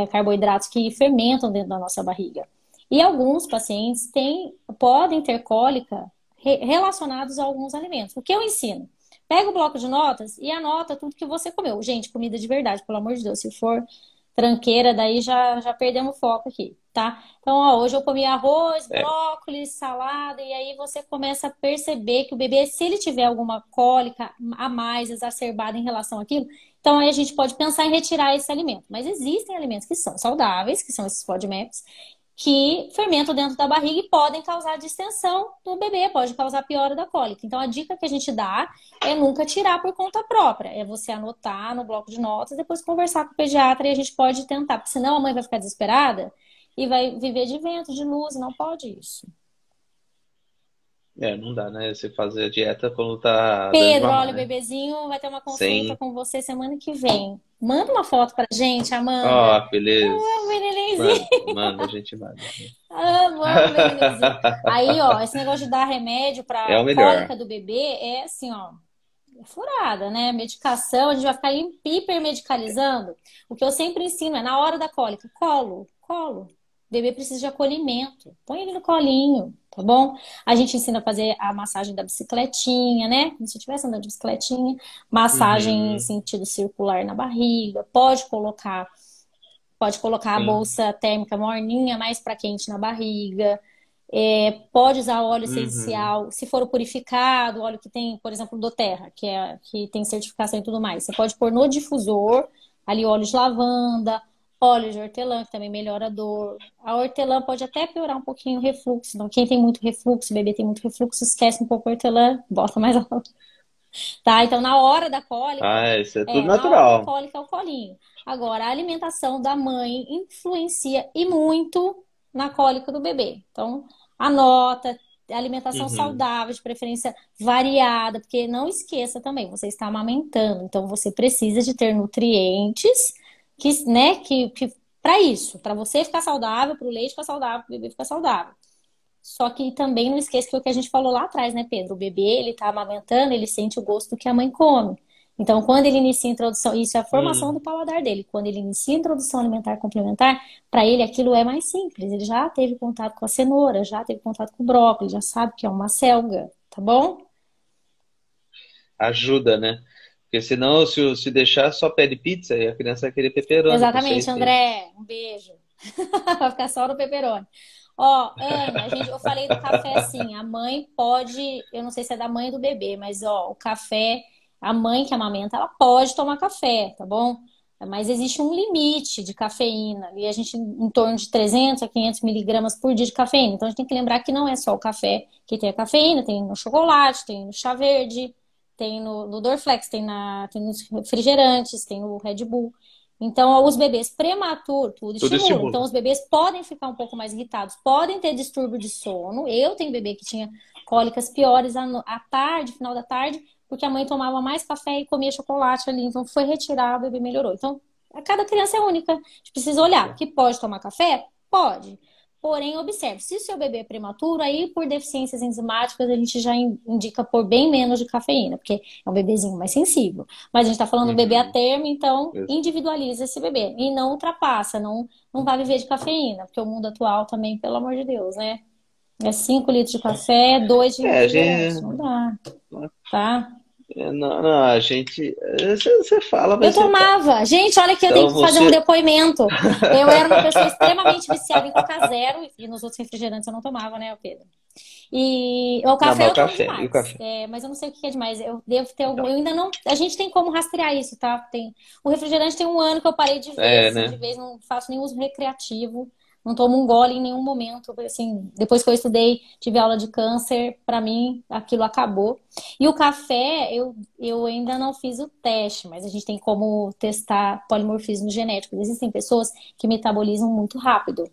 carboidratos que fermentam dentro da nossa barriga. E alguns pacientes podem ter cólica relacionados a alguns alimentos. O que eu ensino? Pega o bloco de notas e anota tudo que você comeu. Gente, comida de verdade, pelo amor de Deus. Se for tranqueira, daí já perdemos o foco aqui, tá? Então, ó, hoje eu comi arroz, É, brócolis, salada, e aí você começa a perceber que o bebê, se ele tiver alguma cólica a mais exacerbada em relação àquilo, então aí a gente pode pensar em retirar esse alimento. Mas existem alimentos que são saudáveis, que são esses FODMAPs, que fermentam dentro da barriga e podem causar distensão do bebê, pode causar piora da cólica. Então, a dica que a gente dá é nunca tirar por conta própria. É você anotar no bloco de notas, depois conversar com o pediatra e a gente pode tentar, porque senão a mãe vai ficar desesperada e vai viver de vento, de luz, não pode isso. não dá, né? Você fazer a dieta quando tá dando de Pedro, mamar, olha, o né? bebezinho vai ter uma consulta Sem. com você semana que vem. Manda uma foto pra gente, Amanda. Ó, beleza. Amo o nenenzinho. Manda, a gente manda. Amo ver nenenzinho. Aí, ó, esse negócio de dar remédio É para o melhor. cólica do bebê é assim, ó, é furada, né? Medicação, a gente vai ficar hipermedicalizando. O que eu sempre ensino é, na hora da cólica, colo, colo. O bebê precisa de acolhimento. Põe ele no colinho, tá bom? A gente ensina a fazer a massagem da bicicletinha, né? Como se estivesse andando de bicicletinha. Massagem em Uhum, sentido circular na barriga. Pode colocar a sim. bolsa térmica morninha mais para quente na barriga. Pode usar óleo Uhum, essencial, se for o purificado, óleo que tem, por exemplo, do Terra, que tem certificação e tudo mais. Você pode pôr no difusor, ali óleo de lavanda, óleo de hortelã, que também melhora a dor. A hortelã pode até piorar um pouquinho o refluxo. Então, quem tem muito refluxo, bebê tem muito refluxo, esquece um pouco a hortelã, bota mais óleo. Tá? Então, na hora da cólica, isso é tudo na hora da natural. cólica é o colinho. Agora, a alimentação da mãe influencia e muito na cólica do bebê. Então, anota, alimentação Uhum. saudável, de preferência variada, porque não esqueça também, você está amamentando, então você precisa de ter nutrientes que, né, que para isso, para você ficar saudável, para o leite ficar saudável, para o bebê ficar saudável. Só que também não esqueça que é o que a gente falou lá atrás, né, Pedro? O bebê, ele tá amamentando, ele sente o gosto do que a mãe come. Então, quando ele inicia a introdução, isso é a formação do Hum. paladar dele. Quando ele inicia a introdução alimentar complementar, para ele aquilo é mais simples. Ele já teve contato com a cenoura, já teve contato com o brócolis, já sabe que é uma selga, tá bom? Ajuda, né? Porque senão, se deixar, só pede pizza e a criança vai querer pepperoni com Exatamente, 6 meses. André. Um beijo. Vai ficar só no pepperoni. Ó, Anne, eu falei do café assim, a mãe pode, eu não sei se é da mãe ou do bebê, mas ó, o café, a mãe que amamenta, ela pode tomar café, tá bom? Mas existe um limite de cafeína, e a gente em torno de 300 a 500 miligramas por dia de cafeína. Então a gente tem que lembrar que não é só o café que tem a cafeína, tem no chocolate, tem no chá verde, tem no Dorflex, tem nos refrigerantes, tem no Red Bull. Então, os bebês prematuros, tudo Tudo estimula. estimula. Então, os bebês podem ficar um pouco mais irritados, podem ter distúrbio de sono. Eu tenho bebê que tinha cólicas piores à tarde, final da tarde, porque a mãe tomava mais café e comia chocolate ali. Então, foi retirado, o bebê melhorou. Então, cada criança é única. A gente precisa olhar. Que pode tomar café? Pode. Porém, observe, se o seu bebê é prematuro, aí por deficiências enzimáticas a gente já indica por bem menos de cafeína, porque é um bebezinho mais sensível. Mas a gente está falando do bebê a Uhum. termo, então individualiza esse bebê e não ultrapassa, não vai viver de cafeína, porque o mundo atual também, pelo amor de Deus, né? É 5 litros de café, 2 de A refrigerante, não gente. dá, tá? Não, não, a gente. Você fala, Eu mas você toma. tomava. Gente, olha aqui, eu tenho Então que fazer um você. depoimento. Eu era uma pessoa extremamente viciada em Coca Zero e nos outros refrigerantes eu não tomava, né, Pedro? E o Não, mas café o eu tomo café. E o demais. café? Mas eu não sei o que é demais. Eu devo ter algum. Então, Eu ainda não. A gente tem como rastrear isso, tá? O refrigerante tem um ano que eu parei de é, assim, de né? vez, não faço nenhum uso recreativo. não tomo um gole em nenhum momento. Assim, depois que eu estudei, tive aula de câncer, para mim aquilo acabou. E o café, eu ainda não fiz o teste, mas a gente tem como testar polimorfismo genético. Existem pessoas que metabolizam muito rápido.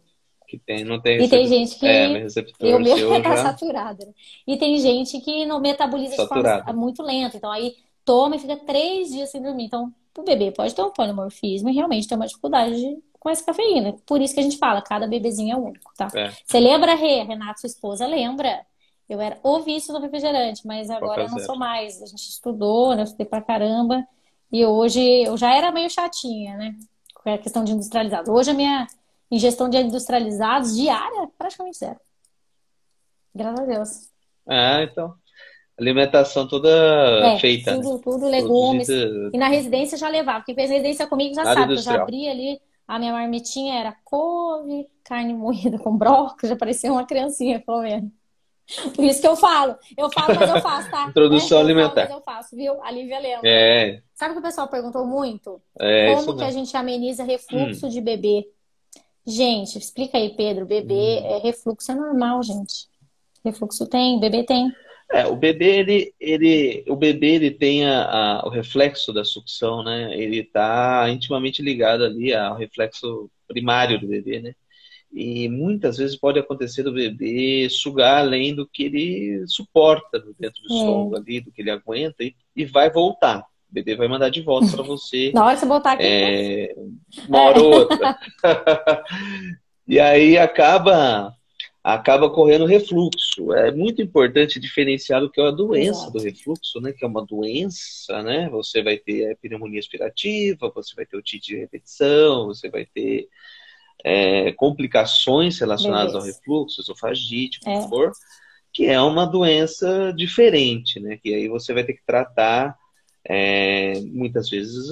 Que tem, não tem E tem receptor. gente É, meu que. O receptor meu seu tá já saturado, né? E tem gente que não metaboliza de forma saturado. muito lenta. Então aí toma e fica 3 dias sem dormir. Então o bebê pode ter um polimorfismo e realmente ter uma dificuldade com essa cafeína. Por isso que a gente fala, cada bebezinho é único, tá? É, Você lembra, Rê? Renata, sua esposa, lembra? Eu era o vício do refrigerante, mas agora Coca eu não Zero. sou mais. A gente estudou, né? Eu estudei pra caramba. E hoje eu já era meio chatinha, né? Com a questão de industrializado. Hoje a minha ingestão de industrializados diária, praticamente zero. Graças a Deus. Ah, então. Alimentação toda É, feita, né? tudo legumes. Produzida E na residência já levava. Quem fez residência comigo já nada sabe que eu já industrial. abria ali, a minha marmitinha era couve, carne moída com brócolis, já parecia uma criancinha comendo. Por isso que eu falo, mas eu faço, tá? Né? Introdução Eu falo, mas alimentar. eu faço, viu? A Lívia lembra. É, Sabe o que o pessoal perguntou muito? é isso Como que a mesmo. gente ameniza refluxo Hum, de bebê? Gente, explica aí, Pedro. Bebê, hum. refluxo é normal, gente. Refluxo tem, bebê tem. É, o bebê ele tem o reflexo da sucção, né? Ele está intimamente ligado ali ao reflexo primário do bebê, né? E muitas vezes pode acontecer do bebê sugar além do que ele suporta dentro do estômago É. ali, do que ele aguenta, e vai voltar. O bebê vai mandar de volta para você Na hora que você botar aqui, puf. é, uma hora ou É. outra. E aí acaba correndo refluxo. É muito importante diferenciar o que é a doença do Exato. refluxo, né? Que é uma doença, né? Você vai ter a pneumonia aspirativa, você vai ter otite de repetição, você vai ter complicações relacionadas ao Bebês. refluxo, esofagite, o que É. for, que é uma doença diferente, né? Que aí você vai ter que tratar muitas vezes,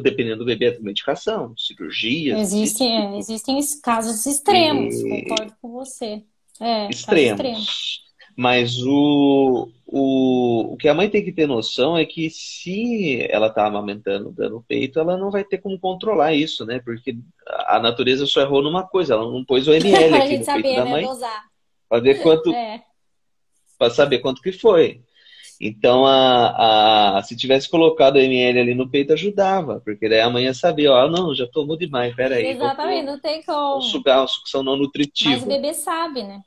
dependendo do bebê, a medicação, cirurgias desse tipo, Existem casos extremos, e concordo com você. É, casos extremos. extremos. Mas o que a mãe tem que ter noção é que se ela está amamentando, dando peito, ela não vai ter como controlar isso, né? Porque a natureza só errou numa coisa, ela não pôs o ml Pra aqui gente no peito saber, da né? mãe Dosar. para ver quanto, É, para saber quanto que foi. Então, se tivesse colocado o ml ali no peito, ajudava, porque daí a mãe ia saber, ó, não, já tomou demais, peraí, exatamente, não tem vou como. sugar uma sucção não Mas o nutritiva. bebê sabe, né?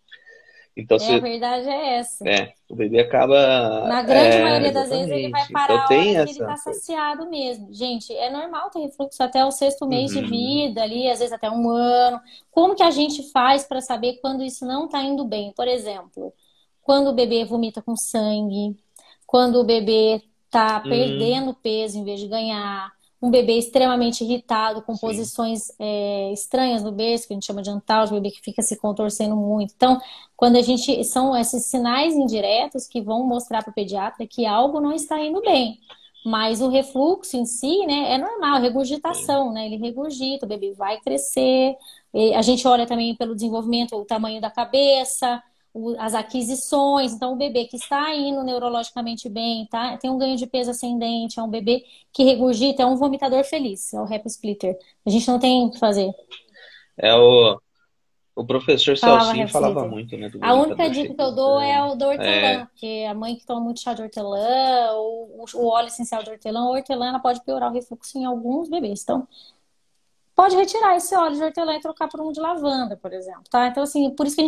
Então, É, a verdade é essa. o bebê acaba. Na grande maioria das vezes ele vai Exatamente. Então parar a hora tem que ele essa está coisa. saciado mesmo. Gente, é normal ter refluxo até o 6º mês de Uhum, vida ali, às vezes até um ano. Como que a gente faz para saber quando isso não está indo bem? Por exemplo, quando o bebê vomita com sangue, quando o bebê está hum, perdendo peso em vez de ganhar, um bebê extremamente irritado, com sim. posições estranhas no berço, que a gente chama de antalgia, o bebê que fica se contorcendo muito. Então, quando a gente. São esses sinais indiretos que vão mostrar para o pediatra que algo não está indo bem. Mas o refluxo em si, né, é normal, Sim. regurgitação, né? Ele regurgita, o bebê vai crescer. E a gente olha também pelo desenvolvimento, o tamanho da cabeça, as aquisições. Então, o bebê que está indo neurologicamente bem, tá? Tem um ganho de peso ascendente, é um bebê que regurgita, é um vomitador feliz, é o Rap Splitter. A gente não tem o que fazer. É o professor Falava Celcinho Rap falava Splitter. muito, né, do A única vomitador dica que eu feliz, dou é né? o do hortelã, É, porque a mãe que toma muito chá de hortelã, ou o óleo essencial de hortelã, a hortelã ela pode piorar o refluxo em alguns bebês. Então, pode retirar esse óleo de hortelã e trocar por um de lavanda, por exemplo, tá? Então, assim, por isso que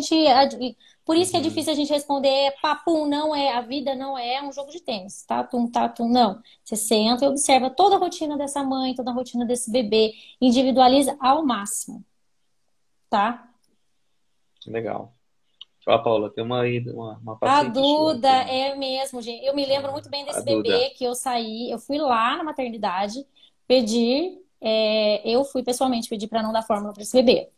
por isso que é uhum, difícil a gente responder papum, não é, a vida não é um jogo de tênis, tatum, não. Você senta e observa toda a rotina dessa mãe, toda a rotina desse bebê, individualiza ao máximo, tá? legal. Ó, Paula, tem uma A paciente sua Duda aqui, é mesmo, gente. Eu me lembro muito bem a desse Duda. bebê que eu saí, eu fui lá na maternidade pedir, eu fui pessoalmente pedir para não dar fórmula para esse bebê.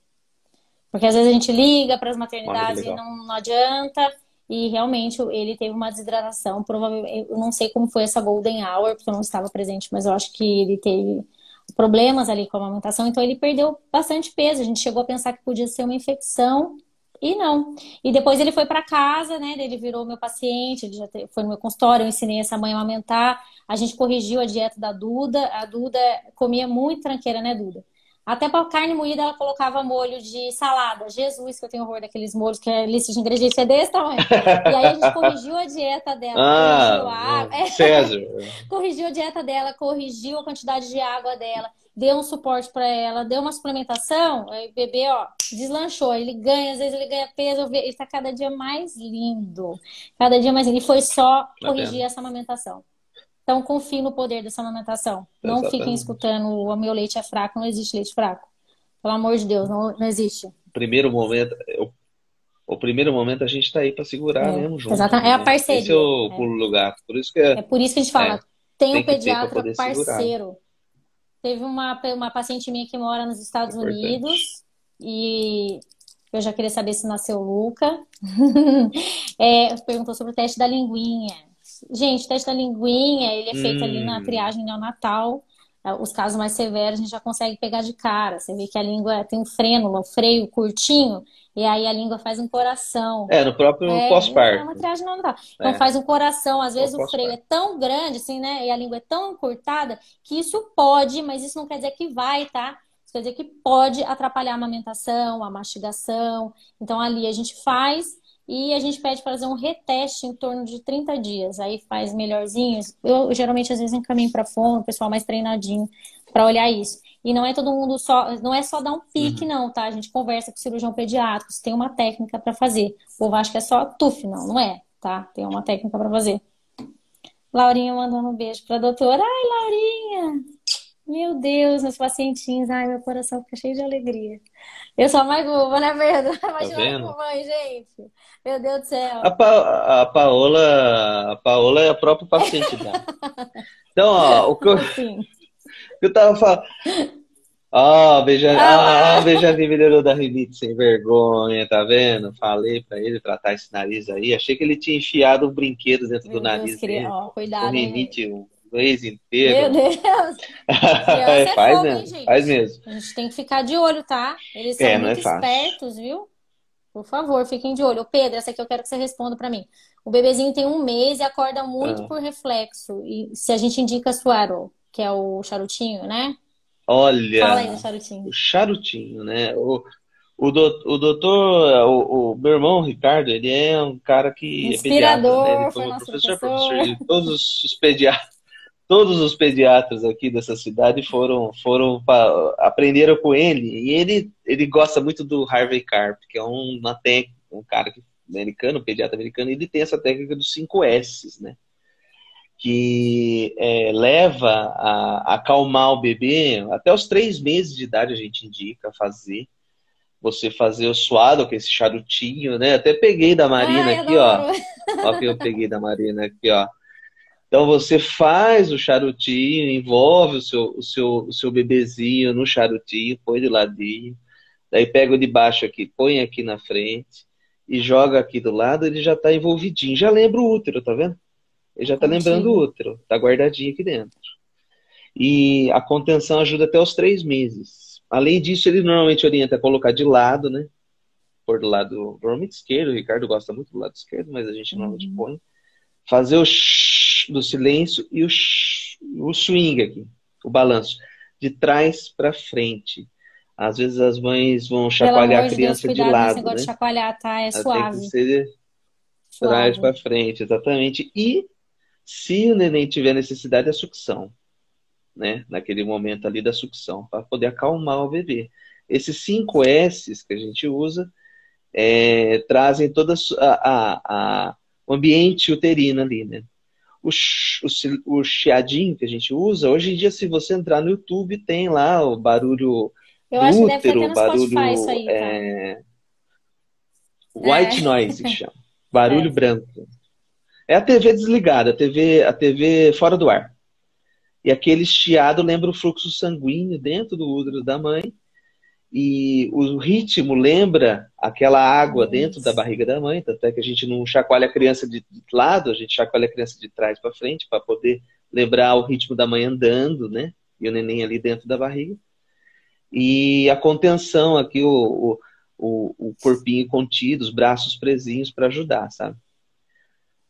Porque às vezes a gente liga para as Olha que maternidades e legal. não adianta. E realmente ele teve uma desidratação. Provavelmente, eu não sei como foi essa golden hour, porque eu não estava presente, mas eu acho que ele teve problemas ali com a amamentação. Então ele perdeu bastante peso. A gente chegou a pensar que podia ser uma infecção e não. E depois ele foi para casa, né? Ele virou meu paciente, ele foi no meu consultório, eu ensinei essa mãe a amamentar. A gente corrigiu a dieta da Duda. A Duda comia muito tranqueira, né, Duda? Até para carne moída ela colocava molho de salada. Jesus, que eu tenho horror daqueles molhos que a lista de ingredientes é desse tamanho. E aí a gente corrigiu a dieta dela, corrigiu a água, César. corrigiu a dieta dela, corrigiu a quantidade de água dela, deu um suporte para ela, deu uma suplementação. Aí o bebê, ó, deslanchou. Ele ganha, às vezes ele ganha peso, ele tá cada dia mais lindo. Cada dia mais lindo. E foi só Tá corrigir vendo? essa amamentação. Então, confie no poder dessa amamentação. Não fiquem Exatamente. escutando o meu leite é fraco, não existe leite fraco. Pelo amor de Deus, não, não existe. Primeiro momento, o primeiro momento a gente está aí para segurar mesmo junto Exatamente. ali, É a né? Esse é parceria. o É. pulo do gato. Por isso que É por isso que a gente é, fala, tem um tem que ter para pediatra poder segurar. parceiro. Teve uma paciente minha que mora nos Estados Importante. Unidos e eu já queria saber se nasceu Luca. Perguntou sobre o teste da linguinha. Gente, o teste da linguinha, ele é feito ali na Hum. triagem neonatal. Os casos mais severos a gente já consegue pegar de cara. Você vê que a língua tem um frênulo, um freio curtinho, e aí a língua faz um coração. É, no próprio É uma pós-parto. triagem neonatal. Então É, faz um coração. Às no vezes o freio é pós-parto. tão grande, assim, né? E a língua é tão encurtada que isso pode, mas isso não quer dizer que vai, tá? Isso quer dizer que pode atrapalhar a amamentação, a mastigação. Então ali a gente faz e a gente pede para fazer um reteste em torno de 30 dias. Aí faz melhorzinhos. Eu geralmente às vezes encaminho para fono, o pessoal mais treinadinho para olhar isso. E não é todo mundo só, não é só dar um pique, Uhum. não, tá? A gente conversa com o cirurgião pediátrico, se tem uma técnica para fazer. O povo acha que é só tuf, não, não é, tá? Tem uma técnica para fazer. Laurinha mandando um beijo pra doutora. Ai, Laurinha! Meu Deus, meus pacientinhos. Ai, meu coração fica cheio de alegria. Eu sou a mais boba, né, Pedro? Tá Imagina ela como vendo? mãe, gente. Meu Deus do A, céu. Pa- a Paola é a própria paciente dela. Então, ó, Fofinho. eu tava falando. Ah lá. Benjamin melhorou da rinite sem vergonha, tá vendo? Falei pra ele tratar esse nariz aí. Achei que ele tinha enfiado um brinquedo dentro do Meu Deus, nariz queria. dele, Ó, pô. Com cuidado, hein, gente. rinite o mês Meu inteiro. Deus. Criança é Faz fogo, hein, mesmo, faz gente? mesmo. A gente tem que ficar de olho, tá? Eles são É, não é muito fácil. espertos, viu? Por favor, fiquem de olho. Ô, Pedro, essa aqui eu quero que você responda pra mim. O bebezinho tem um mês e acorda muito Ah, por reflexo. E se a gente indica Suero, que é o charutinho, né? Fala aí do olha, o charutinho. charutinho, né? O doutor, o meu irmão, o Ricardo, ele é um cara que é pediatra, né? Ele Inspirador, foi foi meu nosso professor, professor. e todos os pediatras aqui dessa cidade aprenderam com ele. E ele gosta muito do Harvey Karp, que é uma técnica, um cara americano, um pediatra americano, e ele tem essa técnica dos 5 S's, né? Que leva a acalmar o bebê até os 3 meses de idade, a gente indica fazer. Você fazer o suado, com esse charutinho, né? Até peguei da Marina Ai, aqui, ó. adoro. Ó que eu peguei da Marina aqui, ó. Então você faz o charutinho, envolve o seu bebezinho no charutinho, põe de ladinho, daí pega o de baixo aqui, põe aqui na frente e joga aqui do lado, ele já está envolvidinho. Já lembra o útero, tá vendo? Ele já está lembrando o Contigo. útero, tá guardadinho aqui dentro. E a contenção ajuda até os 3 meses. Além disso, ele normalmente orienta a colocar de lado, né? Por do lado, normalmente esquerdo, o Ricardo gosta muito do lado esquerdo, mas a gente normalmente Uhum. põe. Fazer o shh do silêncio e o swing aqui, o balanço, de trás para frente. Às vezes as mães vão Pelo chacoalhar amor a de Deus, criança de cuidado nesse lado, negócio de né? chacoalhar, tá? É Ela tem que suave. ser de trás Suave. para frente, exatamente. E se o neném tiver necessidade, a sucção, né? Naquele momento ali da sucção, para poder acalmar o bebê. Esses 5 S's que a gente usa trazem todo o ambiente uterino ali, né? O chiadinho que a gente usa, hoje em dia, se você entrar no YouTube, tem lá o barulho Eu do acho que deve ter até útero, no Spotify isso barulho aí, tá? É, white noise, que chama. Barulho é. branco. É a TV desligada, a TV fora do ar. E aquele chiado lembra o fluxo sanguíneo dentro do útero da mãe. E o ritmo lembra aquela água dentro da Isso. barriga da mãe, tanto é que a gente não chacoalha a criança de lado, a gente chacoalha a criança de trás para frente para poder lembrar o ritmo da mãe andando, né? E o neném ali dentro da barriga. E a contenção aqui, o corpinho contido, os braços presinhos para ajudar, sabe?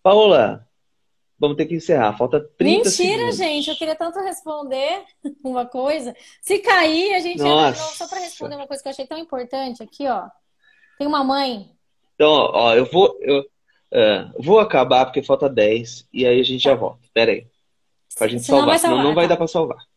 Paola, vamos ter que encerrar. Falta 30 Mentira, gente, eu segundos. queria tanto responder uma coisa. Se cair, a gente entra de novo só para Nossa. responder uma coisa que eu achei tão importante aqui, ó. Tem uma mãe. Então, ó, vou acabar porque falta 10 e aí a gente já Tá. volta. Pera aí, pra gente Senão vai salvar, senão não salvar, vai dar tá? pra salvar.